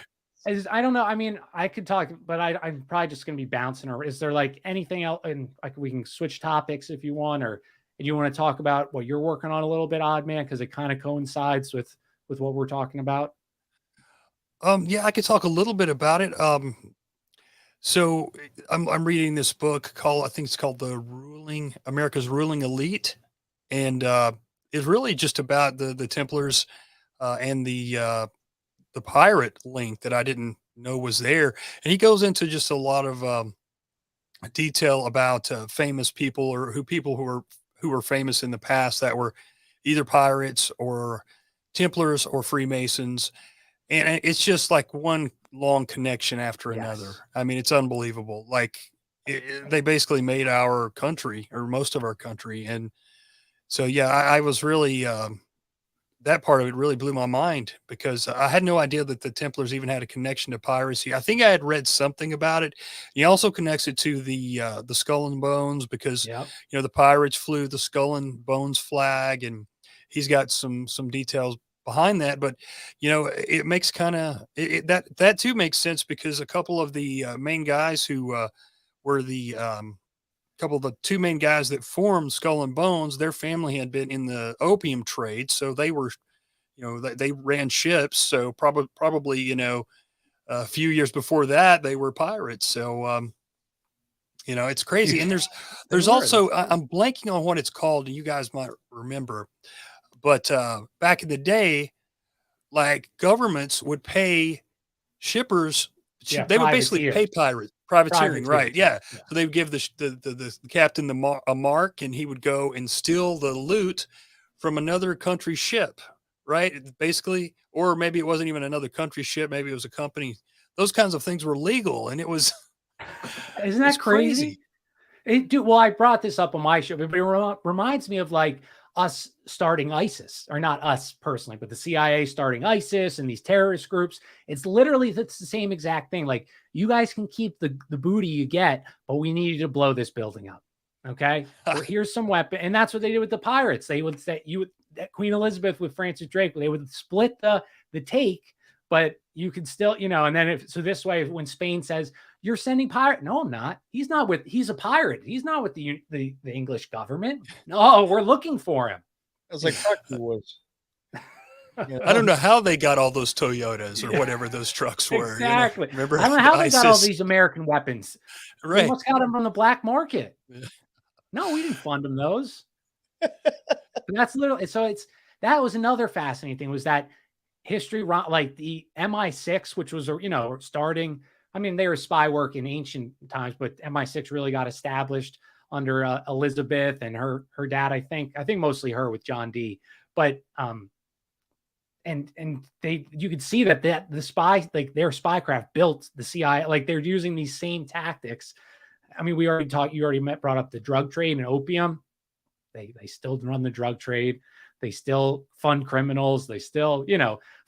I don't know. I mean, I could talk, but I'm probably just going to be bouncing. Or is there like anything else? And like we can switch topics if you want, or do you want to talk about what you're working on a little bit, Oddman? Because it kind of coincides with what we're talking about. Yeah, I could talk a little bit about it. So I'm reading this book I think it's called America's Ruling Elite. And, it's really just about the Templars, and the pirate link that I didn't know was there. And he goes into just a lot of, detail about, famous people, or who were famous in the past that were either pirates or Templars or Freemasons. And it's just like one long connection after another. Yes. I mean, it's unbelievable. Like they basically made our country, or most of our country. And so, yeah, I was really, that part of it really blew my mind, because I had no idea that the Templars even had a connection to piracy. I think I had read something about it. He also connects it to the Skull and Bones, because, Yep. the pirates flew the Skull and Bones flag, and he's got some details behind that. But it makes that too makes sense, because a couple of the main guys who were the couple of the two main guys that formed Skull and Bones, their family had been in the opium trade, so they were, they ran ships. So probably a few years before that, they were pirates. So it's crazy. And there's also, I'm blanking on what it's called, and you guys might remember. But back in the day, like governments would pay shippers, they would basically pay privateering, right? Yeah. So they would give the captain a mark, and he would go and steal the loot from another country's ship, right? Basically, or maybe it wasn't even another country's ship, maybe it was a company. Those kinds of things were legal, and it was. Isn't that crazy? Well, I brought this up on my show, but it reminds me of like us starting ISIS, or not us personally, but the CIA starting ISIS and these terrorist groups. It's the same exact thing. Like, you guys can keep the booty you get, but we need you to blow this building up. Okay. Well, here's some weapon. And that's what they did with the pirates. They would say Queen Elizabeth with Francis Drake, they would split the take, but you could still, and then so this way, when Spain says you're sending pirate, no, I'm not. He's a pirate. He's not with the English government. No, we're looking for him. I was like, fuck you was. I don't know how they got all those Toyotas or whatever those trucks were. Exactly. Remember? I don't know how they got all these American weapons. Right. They must got them from the black market. Yeah. No, we didn't fund them those. But that's literally, so that was another fascinating thing, was that history, like the MI6, which was, starting, I mean, they were spy work in ancient times, but MI6 really got established under Elizabeth and her dad, I think mostly her with John D. But and you could see that the spy, like their spycraft built the CIA, like they're using these same tactics. I mean, you already brought up the drug trade and opium. They still run the drug trade. They still fund criminals. They still,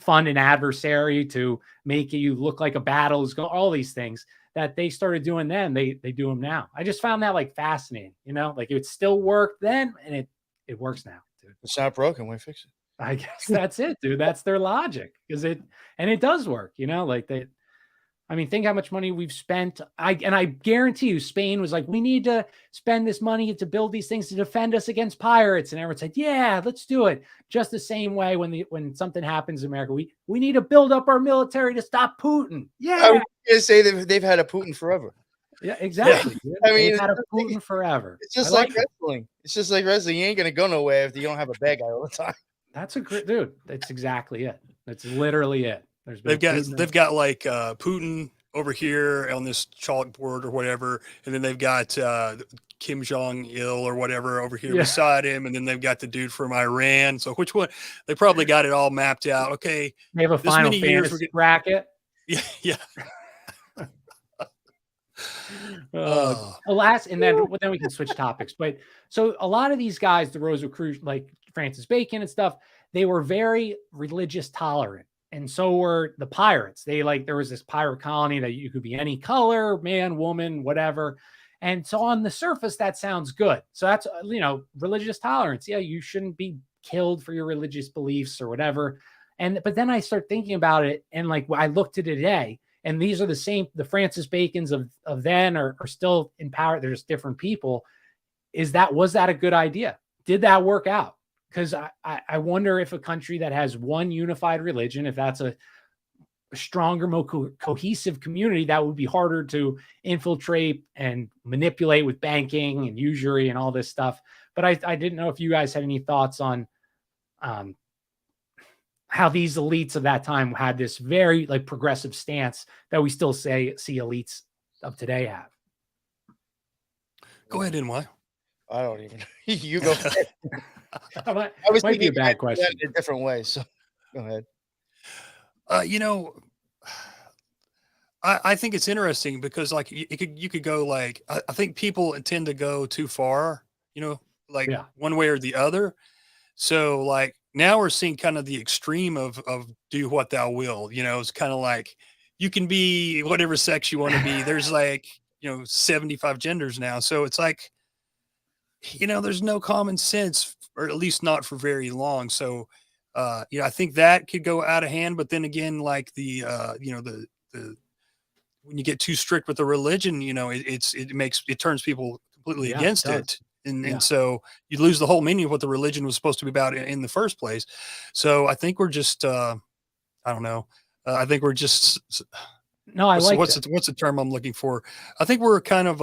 fund an adversary to make you look like a battle is going. All these things that they started doing then, they do them now. I just found that like fascinating. Like it still worked then, and it works now, dude. It's not broken. We fix it. I guess that's it, dude. That's their logic, and it does work. Like they. I mean, think how much money we've spent. I guarantee you, Spain was like, we need to spend this money to build these things to defend us against pirates. And everyone said, yeah, let's do it. Just the same way when something happens in America, we need to build up our military to stop Putin. Yeah. I was going to say they've had a Putin forever. Yeah, exactly. Yeah. I mean, they've had a Putin forever. It's just like wrestling. It's just like wrestling. You ain't going to go nowhere if you don't have a bad guy all the time. That's a great dude. That's exactly it. That's literally it. They've got like Putin over here on this chalkboard or whatever, and then they've got Kim Jong Il or whatever over here beside him, and then they've got the dude from Iran. So which one? They probably got it all mapped out. Okay, they have a Final Fantasy bracket. Yeah. Alas, and then we can switch topics. But so a lot of these guys, the Rosicrucians, like Francis Bacon and stuff, they were very religious tolerant. And so were the pirates. There was this pirate colony that you could be any color, man, woman, whatever. And so on the surface, that sounds good. So that's, religious tolerance. Yeah, you shouldn't be killed for your religious beliefs or whatever. But then I start thinking about it, and like I looked at it today, and these are the Francis Bacons of then are still in power. They're just different people. Was that a good idea? Did that work out? Because I wonder if a country that has one unified religion, if that's a stronger, more cohesive community, that would be harder to infiltrate and manipulate with banking and usury and all this stuff. But I didn't know if you guys had any thoughts on how these elites of that time had this very progressive stance that we still see elites of today have. Go ahead, NY. I don't even. You go ahead. Might be a bad question. In a different way. So go ahead. I think it's interesting because you could go I think people tend to go too far, one way or the other. So now we're seeing kind of the extreme of do what thou will, it's kind of like you can be whatever sex you want to be. There's 75 genders now. So it's there's no common sense, or at least not for very long. So, I think that could go out of hand, but then again, the when you get too strict with the religion, it turns people completely against it. And so you lose the whole meaning of what the religion was supposed to be about in the first place. So I think we're just, I don't know. I think we're just, no, what's the term I'm looking for? I think we're kind of,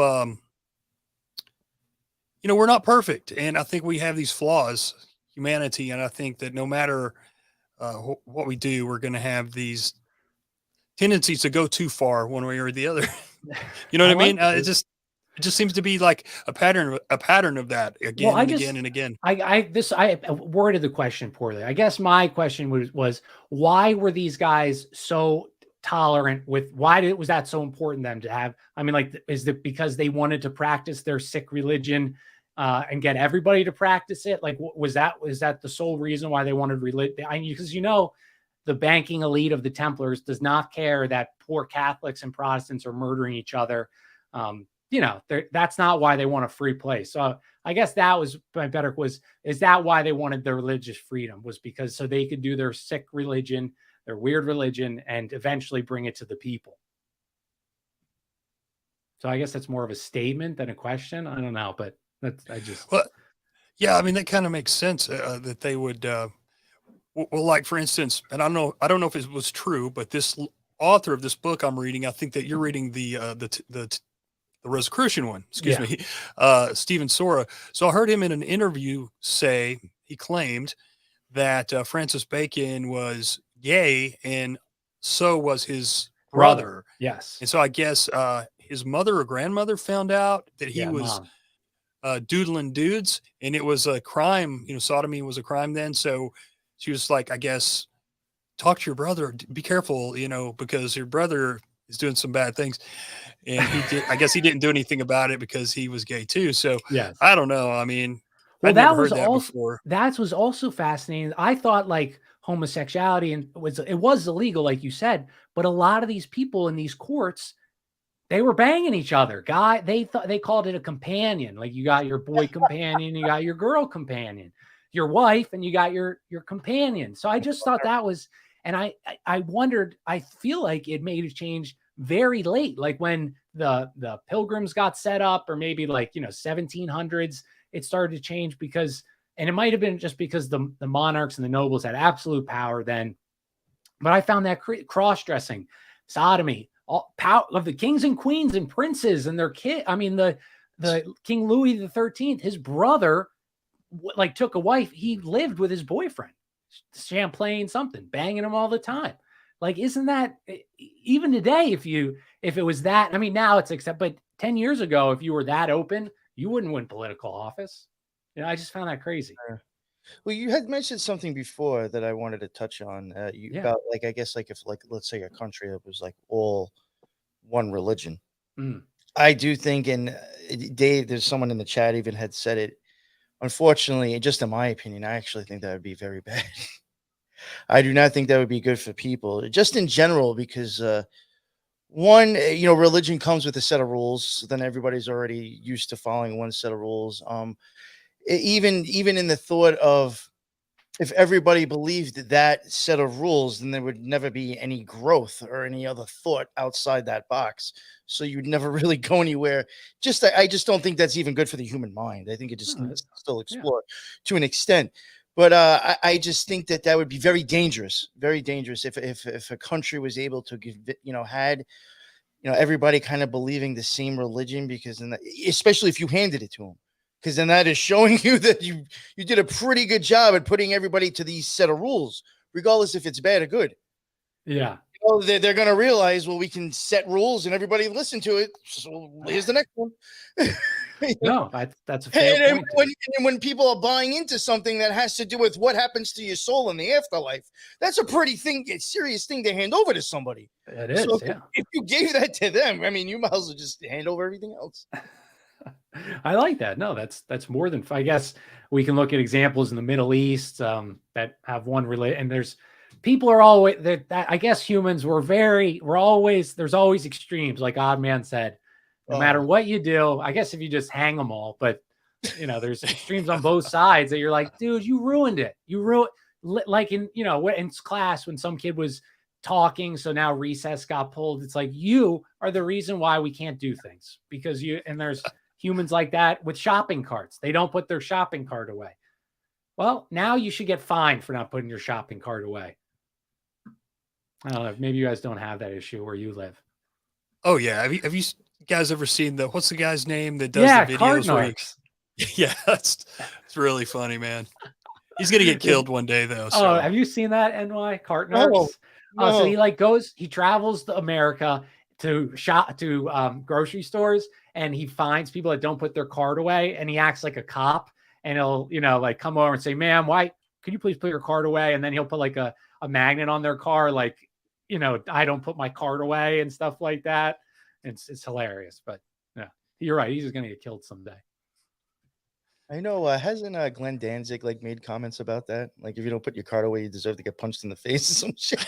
we're not perfect. And I think we have these flaws, humanity. And I think that no matter what we do, we're going to have these tendencies to go too far one way or the other. You know what I mean? It just seems to be like a pattern of that again and again. I worded the question poorly. I guess my question was why were these guys so tolerant with, was that so important to them to have? I mean, is it because they wanted to practice their sick religion and get everybody to practice it? Was that the sole reason why they wanted religion? Because the banking elite of the Templars does not care that poor Catholics and Protestants are murdering each other. That's not why they want a free place. So I guess that was my better was, is that why they wanted their religious freedom, was because so they could do their sick religion, their weird religion, and eventually bring it to the people. So I guess that's more of a statement than a question. I don't know, but yeah, I mean, that kind of makes sense that they would, for instance, and I don't know if it was true, but this author of this book I'm reading, I think that you're reading the Rosicrucian one, excuse me, Stephen Sora. So I heard him in an interview say, he claimed that Francis Bacon was gay, and so was his brother. Yes. And so I guess his mother or grandmother found out that he was doodling dudes, and it was a crime. Sodomy was a crime then. So she was like, I guess, talk to your brother, be careful, because your brother is doing some bad things. And I guess he didn't do anything about it because he was gay too. So yes. I don't know. I mean, well, I'd never heard that before. That was also fascinating. I thought homosexuality it was illegal, like you said, but a lot of these people in these courts, they were banging each other. They called it a companion. Like you got your boy companion, you got your girl companion, your wife, and you got your companion. So I just thought that was, and I wondered, I feel like it made a change very late, like when the Pilgrims got set up, or maybe 1700s, it started to change because, and it might have been just because the monarchs and the nobles had absolute power then. But I found that cross-dressing, sodomy, all power of the kings and queens and princes and their kid. I mean, the King Louis XIII, his brother took a wife. He lived with his boyfriend. Champlain something, banging them all the time. Like, isn't that even today? If it was that, I mean, now it's but 10 years ago, if you were that open, you wouldn't win political office. You know, I just found that crazy. Well, you had mentioned something before that I wanted to touch on. About like, I guess like if like let's say a country that was like all one religion. I do think, and Dave, there's someone in the chat even had said it. Unfortunately, just in my opinion, I actually think that would be very bad. I do not think that would be good for people, just in general, because one, religion comes with a set of rules. So then everybody's already used to following one set of rules. Even in the thought of, if everybody believed that set of rules, then there would never be any growth or any other thought outside that box. So you'd never really go anywhere. I just don't think that's even good for the human mind. I think it just needs to still explore to an extent. But I just think that would be very dangerous if a country was able to give, had, everybody kind of believing the same religion, because especially if you handed it to them. Because then that is showing you that you did a pretty good job at putting everybody to these set of rules, regardless if it's bad or good. Yeah. They're going to realize, well, we can set rules and everybody listen to it. So here's the next one. No, that's a fair point. When people are buying into something that has to do with what happens to your soul in the afterlife, that's a serious thing to hand over to somebody. It is, so yeah. If you gave that to them, I mean, you might as well just hand over everything else. I like that. No, that's more than, I guess we can look at examples in the Middle East that have one and there's people are always that I guess humans there's always extremes, like Oddman said. No matter what you do, I guess if you just hang them all, but there's extremes on both sides that you're like, dude, you ruined it. Like in class when some kid was talking, so now recess got pulled. It's like, you are the reason why we can't do things, because there's humans like that with shopping carts. They don't put their shopping cart away. Well, now you should get fined for not putting your shopping cart away. I don't know. Maybe you guys don't have that issue where you live. Oh yeah. Have you guys ever seen what's the guy's name that does the videos where yeah, it's really funny, man. He's gonna get killed one day though. So. Oh, have you seen that NY cart narcs? No. So he travels to America to shop to grocery stores, and he finds people that don't put their cart away, and he acts like a cop, and he'll come over and say, "Ma'am, why could you please put your cart away?" And then he'll put like a magnet on their car, like, I don't put my cart away and stuff like that. It's hilarious, but yeah, you're right. He's just gonna get killed someday. I know. Hasn't Glenn Danzig made comments about that? Like, if you don't put your cart away, you deserve to get punched in the face or some shit.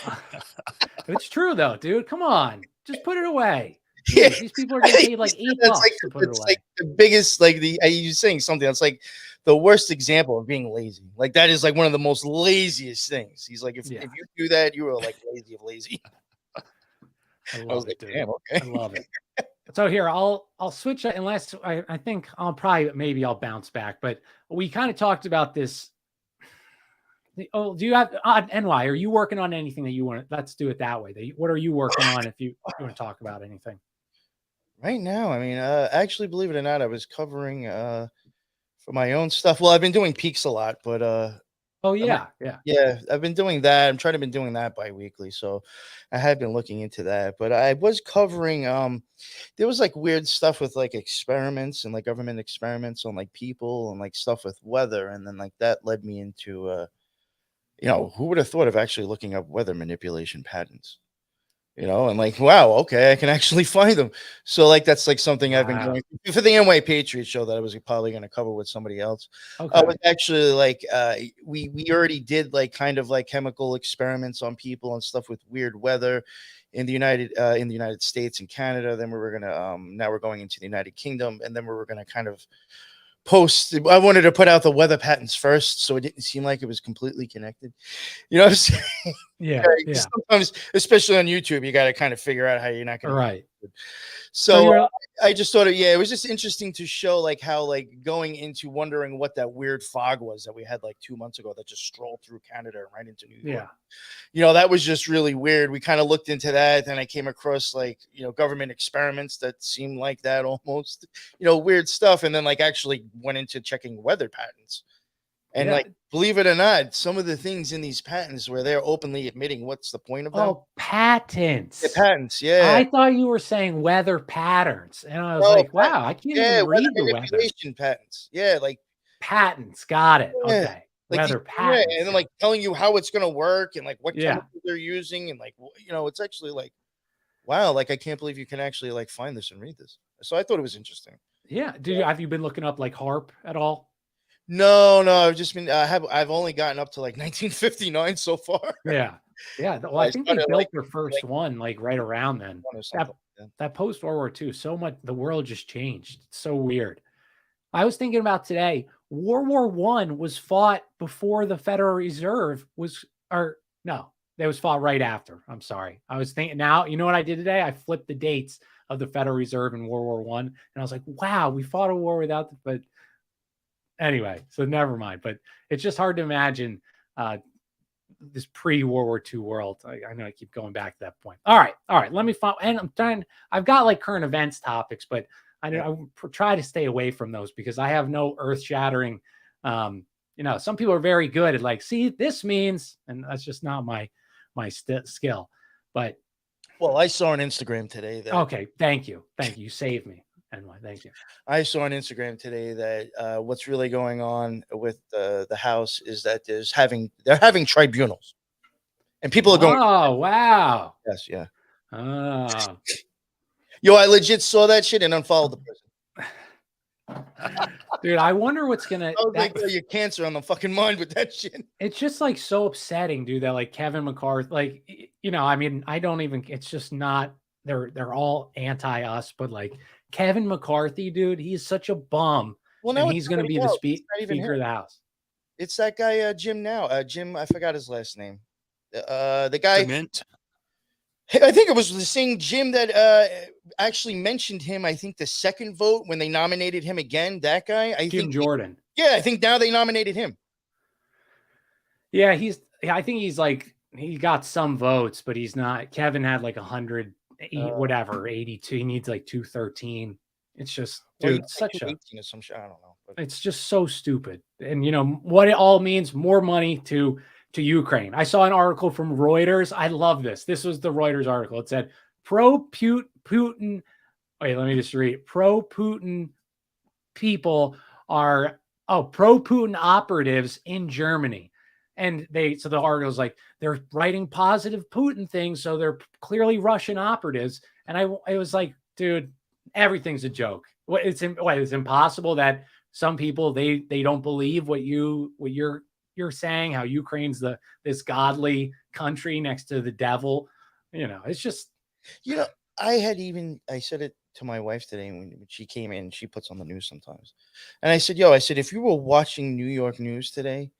It's true though, dude. Come on, just put it away. Yeah. These people are getting paid like $8 to put it away. Like the biggest, you're saying something that's like the worst example of being lazy. Like, that is like one of the most laziest things. He's like, if you do that, you are like lazy of lazy. I love it, dude. Damn, okay. I love it. So here, I'll switch it, unless I think maybe I'll bounce back. But we kind of talked about this. Oh, do you have NY? Are you working on anything that you want? Let's do it that way. What are you working on if you want to talk about anything? Right now, I mean, actually, believe it or not, I was covering for my own stuff. Well, I've been doing peaks a lot, but oh yeah, yeah, I've been doing that. I'm trying to been doing that bi-weekly, so I have been looking into that. But I was covering there was like weird stuff with like experiments and like government experiments on like people and like stuff with weather, and then like that led me into who would have thought of actually looking up weather manipulation patterns? And like, wow, okay, I can actually find them. So like, that's like something I've been doing for the NY Patriot show that I was probably going to cover with somebody else. Okay. I was actually like, we already did like kind of like chemical experiments on people and stuff with weird weather in the United States and Canada. Then we were going to, now we're going into the United Kingdom, and then we were going to kind of I wanted to put out the weather patterns first, so it didn't seem like it was completely connected. You know what I'm saying? Yeah. Sometimes, especially on YouTube, you got to kind of figure out how you're not going to. Right. So I just thought it was just interesting to show like how like going into wondering what that weird fog was that we had like 2 months ago that just strolled through Canada and right into New York. Yeah. That was just really weird. We kind of looked into that. Then I came across like, government experiments that seemed like that almost, weird stuff. And then like actually went into checking weather patterns. And Yeah. like, believe it or not, some of the things in these patents where they're openly admitting what's the point of them. Oh, patents. The patents, yeah. I thought you were saying weather patterns, and I was No, like, wow, I can't even weather read the weather. manipulation patents. Yeah, like Patents, got it. yeah, Okay, like these, weather yeah, patents. and then like telling you how it's gonna work and like what Yeah. chemicals they're using and like it's actually like wow, like I can't believe you can actually like find this and read this. So I thought it was interesting. Yeah. Have you been looking up like HARP at all? No, I've just been I've only gotten up to like 1959 so far. Yeah. Yeah. Well, I think they started, built like, their first one like right around then. or something. That post World War II, so much the world just changed. It's so weird. I was thinking about today, World War I was fought before the Federal Reserve was, or no, that was fought right after. I'm sorry. I was thinking now, you know what I did today? I flipped the dates of the Federal Reserve in World War I, and I was like, wow, we fought a war without the, but anyway, so never mind. But it's just hard to imagine this pre-World War II world. I know I keep going back to that point. All right. Let me find, and I've got like current events topics, but I try to stay away from those because I have no earth-shattering. Some people are very good at like, see, this means, and that's just not my skill. But well, I saw on Instagram today that okay, thank you, you saved me. Anyway, thank you. I saw on Instagram today that what's really going on with the House is that they're having tribunals, and people are going. Oh wow! Yes, yeah. Oh. Yo, I legit saw that shit and unfollowed the person. Dude, I wonder what's gonna. I was like, your cancer on the fucking mind with that shit. It's just like so upsetting, dude. That like Kevin McCarthy, like I mean, I don't even. It's just not. They're all anti us, but like Kevin McCarthy, dude, he's such a bum. Well, now he's gonna be the Speaker of the House. It's that guy, Jim. Jim, I forgot his last name. The guy. Dement. I think it was the same Jim that actually mentioned him. I think the second vote when they nominated him again, that guy. Jim Jordan. I think now they nominated him. Yeah, I think he's like, he got some votes, but he's not. Kevin had like 100, whatever, 82. He needs like 213. It's just, dude, such a. Or some shit, I don't know. But. It's just so stupid. And what it all means, more money to Ukraine. I saw an article from Reuters. I love this. This was the Reuters article. It said pro-Putin. Wait, let me just read. Pro-Putin people are pro-Putin operatives in Germany. And so the article's like, they're writing positive Putin things, so they're clearly Russian operatives. And I was like, dude, everything's a joke. It's impossible that some people they don't believe what you're saying, how Ukraine's this godly country next to the devil. It's just, I said it to my wife today when she came in. She puts on the news sometimes, and I said, if you were watching New York news today,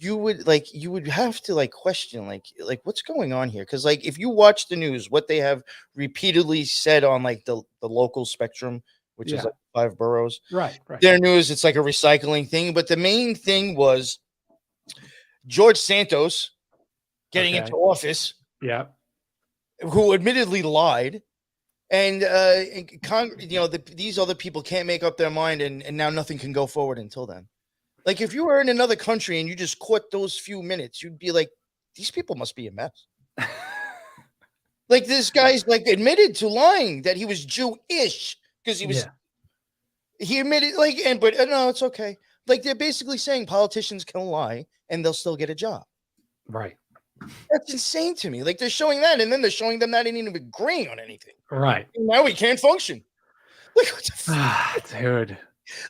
you would have to question like what's going on here, because like if you watch the news, what they have repeatedly said on like the local spectrum, which is like 5 boroughs, right, their news, it's like a recycling thing, but the main thing was George Santos getting into office, who admittedly lied, and these other people can't make up their mind, and now nothing can go forward until then. Like if you were in another country and you just caught those few minutes, you'd be like, these people must be a mess. Like this guy's like admitted to lying that he was Jewish because he was. He admitted but no, it's okay. Like they're basically saying politicians can lie and they'll still get a job. Right. That's insane to me. Like they're showing that, and then they're showing them not even agreeing on anything. Right. And now we can't function. Like what the fuck? Dude.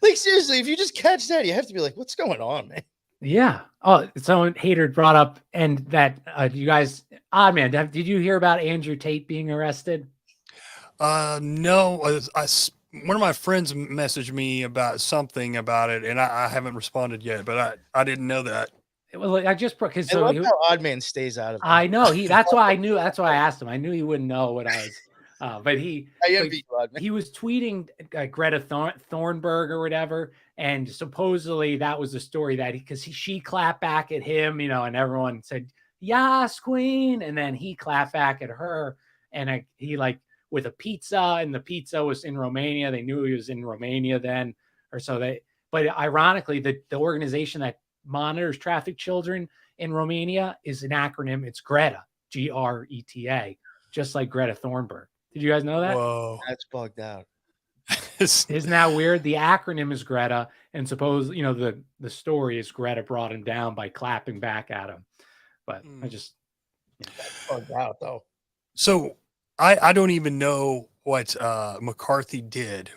Like seriously, if you just catch that, you have to be like, "What's going on, man?" Yeah. Oh, someone hater brought up, and that you guys, Oddman, did you hear about Andrew Tate being arrested? No. One of my friends messaged me about something about it, and I haven't responded yet, but I didn't know that. Well, I just because I love how Oddman stays out of it. I know that's why I knew. That's why I asked him. I knew he wouldn't know what I was. But he was tweeting Greta Thunberg or whatever, and supposedly that was the story that she clapped back at him, and everyone said "Yas, Queen," and then he clapped back at her, and he with a pizza, and the pizza was in Romania. They knew he was in Romania then, or so they. But ironically, the organization that monitors trafficked children in Romania is an acronym. It's Greta, Greta, just like Greta Thunberg. Did you guys know that? Whoa. That's bugged out. Isn't that weird? The acronym is Greta, and suppose, the story is Greta brought him down by clapping back at him. But I just That's bugged out though. So I don't even know what McCarthy did.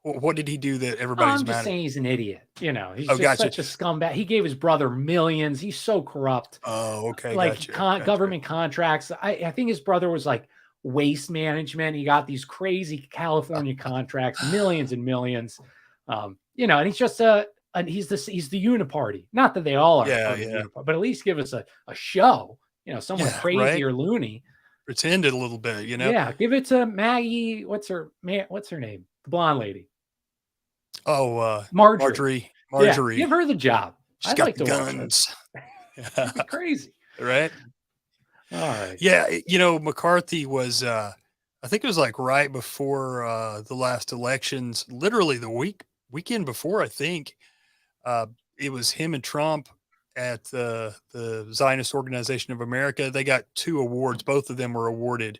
What did he do that everybody's I'm mad just at? saying he's an idiot. He's Oh, just gotcha. such a scumbag. He gave his brother millions. He's so corrupt. Oh, okay. Like Gotcha. government contracts. I think his brother was like waste management. He got these crazy California contracts, millions and millions. And he's just he's the uniparty. Not that they all are, Yeah, the yeah. uniparty, but at least give us a show. Someone Yeah, crazy right? or loony. Pretend it a little bit, Yeah, give it to Maggie. What's her name? The blonde lady. Oh, Marjorie. Marjorie. Yeah, give her the job. She's I'd got like the to watch her. guns. It'd be crazy. Right? All right. Yeah, McCarthy was I think it was like right before the last elections, literally the weekend before, I think. It was him and Trump at the Zionist Organization of America. They got 2 awards. Both of them were awarded.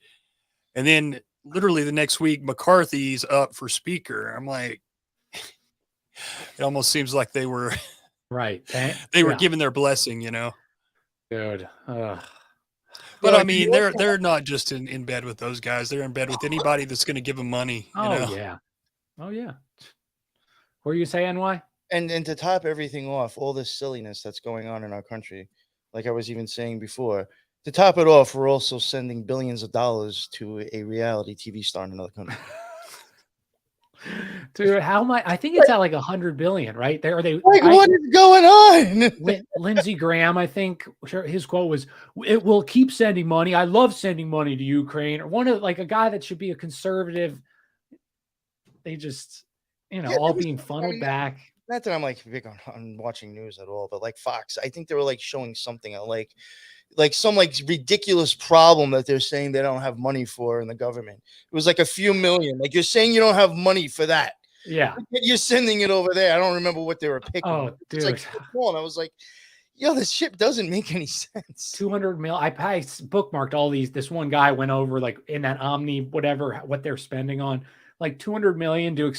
And then literally the next week, McCarthy's up for speaker. I'm like, it almost seems like they were right. they were giving their blessing, Dude. But I mean, they're not just in bed with those guys. They're in bed with anybody that's going to give them money. Yeah. Oh yeah. What are you saying? Why? And to top everything off, all this silliness that's going on in our country, like I was even saying before, to top it off, we're also sending billions of dollars to a reality TV star in another country. Dude, how much? I think it's at like 100 billion, right? What is going on? Lindsey Graham, I think his quote was, "It will keep sending money. I love sending money to Ukraine." Or one of a guy that should be a conservative. They just, all being funneled back. Not that I'm like big on watching news at all, but like Fox, I think they were like showing something like some ridiculous problem that they're saying they don't have money for in the government. It was like a few million. Like, you're saying you don't have money for that. Yeah. You're sending it over there. I don't remember what they were picking. Oh, dude. It's and I was like, yo, this shit doesn't make any sense. 200 mil. I bookmarked all these. This one guy went over in that Omni, whatever, what they're spending on, like 200 million to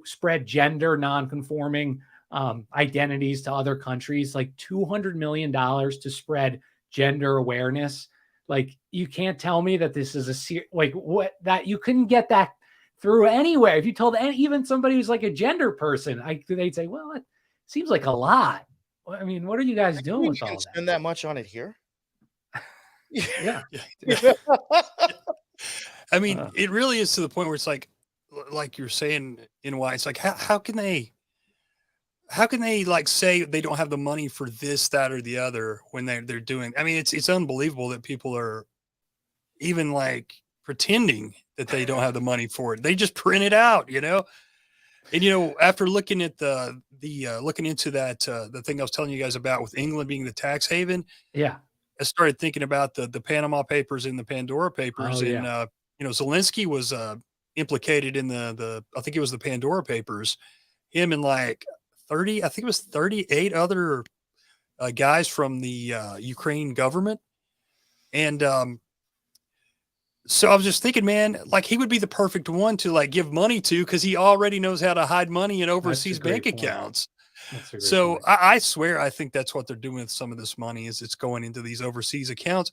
spread gender non-conforming identities to other countries, like $200 million to spread gender awareness. Like, you can't tell me that this is that you couldn't get that through anywhere. If you told even somebody who's like a gender person, they'd say, well, it seems like a lot. I mean, what are you guys doing with all that? Spend that much on it here? Yeah. I mean, it really is to the point where it's like you're saying, why it's like, how can they like say they don't have the money for this, that, or the other when they're doing? I mean, it's unbelievable that people are even like pretending that they don't have the money for it. They just print it out, And after looking at looking into that the thing I was telling you guys about with England being the tax haven, yeah, I started thinking about the Panama Papers and the Pandora Papers, and Zelensky was implicated in the I think it was the Pandora Papers. Him and like 30, I think it was 38 other guys from the Ukraine government, and so I was just thinking, man, like he would be the perfect one to like give money to, because he already knows how to hide money in overseas bank accounts. So I swear, I think that's what they're doing with some of this money, is it's going into these overseas accounts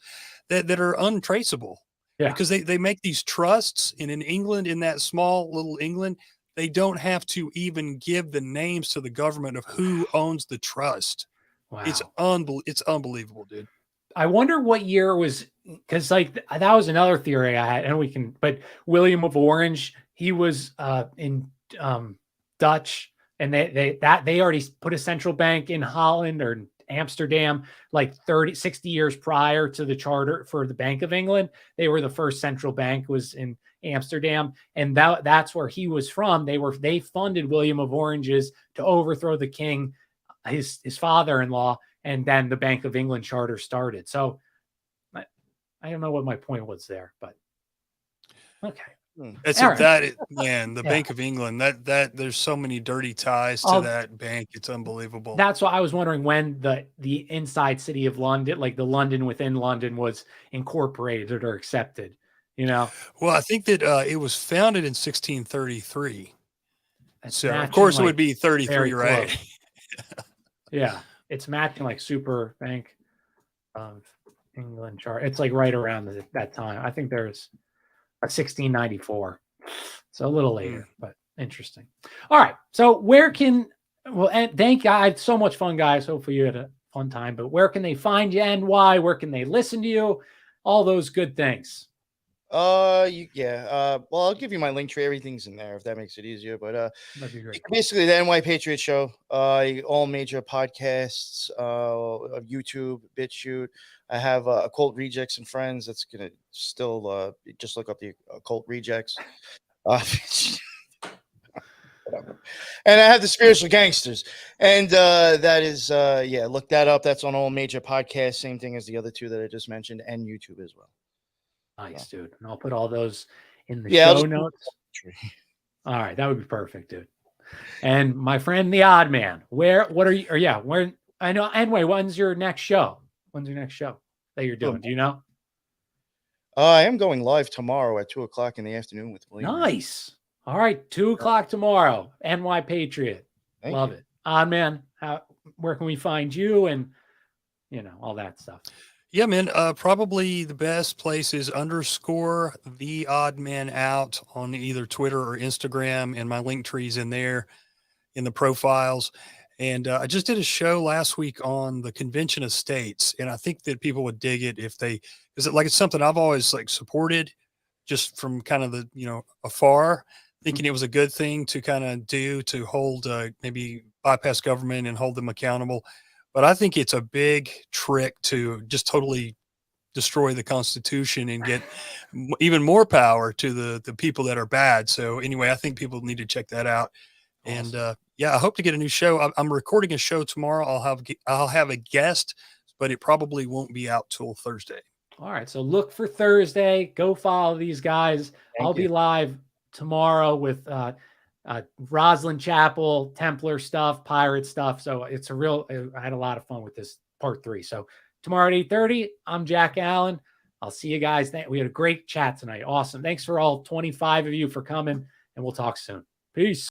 that are untraceable. Yeah. Because they make these trusts, and in England, in that small little England, they don't have to even give the names to the government of who owns the trust. Wow. It's unbelievable, dude. I wonder what year it was, because like that was another theory I had, and but William of Orange, he was in Dutch, and they already put a central bank in Holland or Amsterdam like 60 years prior to the charter for the Bank of England. They were the first central bank was in Amsterdam, and that's where he was from. They funded William of Orange's to overthrow the king, his father-in-law, and then the Bank of England charter started. So I don't know what my point was there, but okay. That's Aaron. man, the Yeah. Bank of England, that there's so many dirty ties to Oh, that bank. It's unbelievable. That's why I was wondering when the inside city of London, like the London within London, was incorporated or accepted. You know, Well, I think that it was founded in 1633. it's So of matching course it like would be 33, very right? close. Yeah, it's matching like Super Bank of England chart. It's like right around that time. I think there's a 1694, so a little later, but interesting. All right, so where can and thank you. I had so much fun, guys. Hopefully you had a fun time. But where can they find you and why? Where can they listen to you? All those good things. Well, I'll give you my link tree. Everything's in there if that makes it easier. But That'd be great. basically the NY Patriot Show, all major podcasts, YouTube, BitChute. I have Occult Rejects and Friends. That's gonna still just look up the Occult Rejects. Whatever. And I have the Spiritual Gangsters, and that is look that up. That's on all major podcasts. Same thing as the other two that I just mentioned, and YouTube as well. Nice, dude. And I'll put all those in the I'll show just- notes. All right, that would be perfect, dude. And my friend, the Odd Man, where I know. Anyway, when's your next show? When's your next show that you're doing? Do you know? I am going live tomorrow at 2:00 in the afternoon with William. Nice. All right, 2:00 tomorrow. NY Patriot. Love it. Odd Man, where can we find you and all that stuff? Yeah, man. Probably the best place is _ the odd man out on either Twitter or Instagram, and my link tree's in there in the profiles. And I just did a show last week on the Convention of States, and I think that people would dig it it's something I've always like supported, just from kind of the afar, thinking it was a good thing to kind of do to hold maybe bypass government and hold them accountable. But I think it's a big trick to just totally destroy the Constitution and get even more power to the people that are bad. So anyway, I think people need to check that out. Awesome. And I hope to get a new show. I'm recording a show tomorrow. I'll have a guest, but it probably won't be out till Thursday. All right, so look for Thursday. Go follow these guys. I'll be live tomorrow with Roslyn Chapel, Templar stuff, pirate stuff. So I had a lot of fun with this part 3. So tomorrow at 8:30, I'm Jack Allen. I'll see you guys. We had a great chat tonight. Awesome. Thanks for all 25 of you for coming, and we'll talk soon. Peace.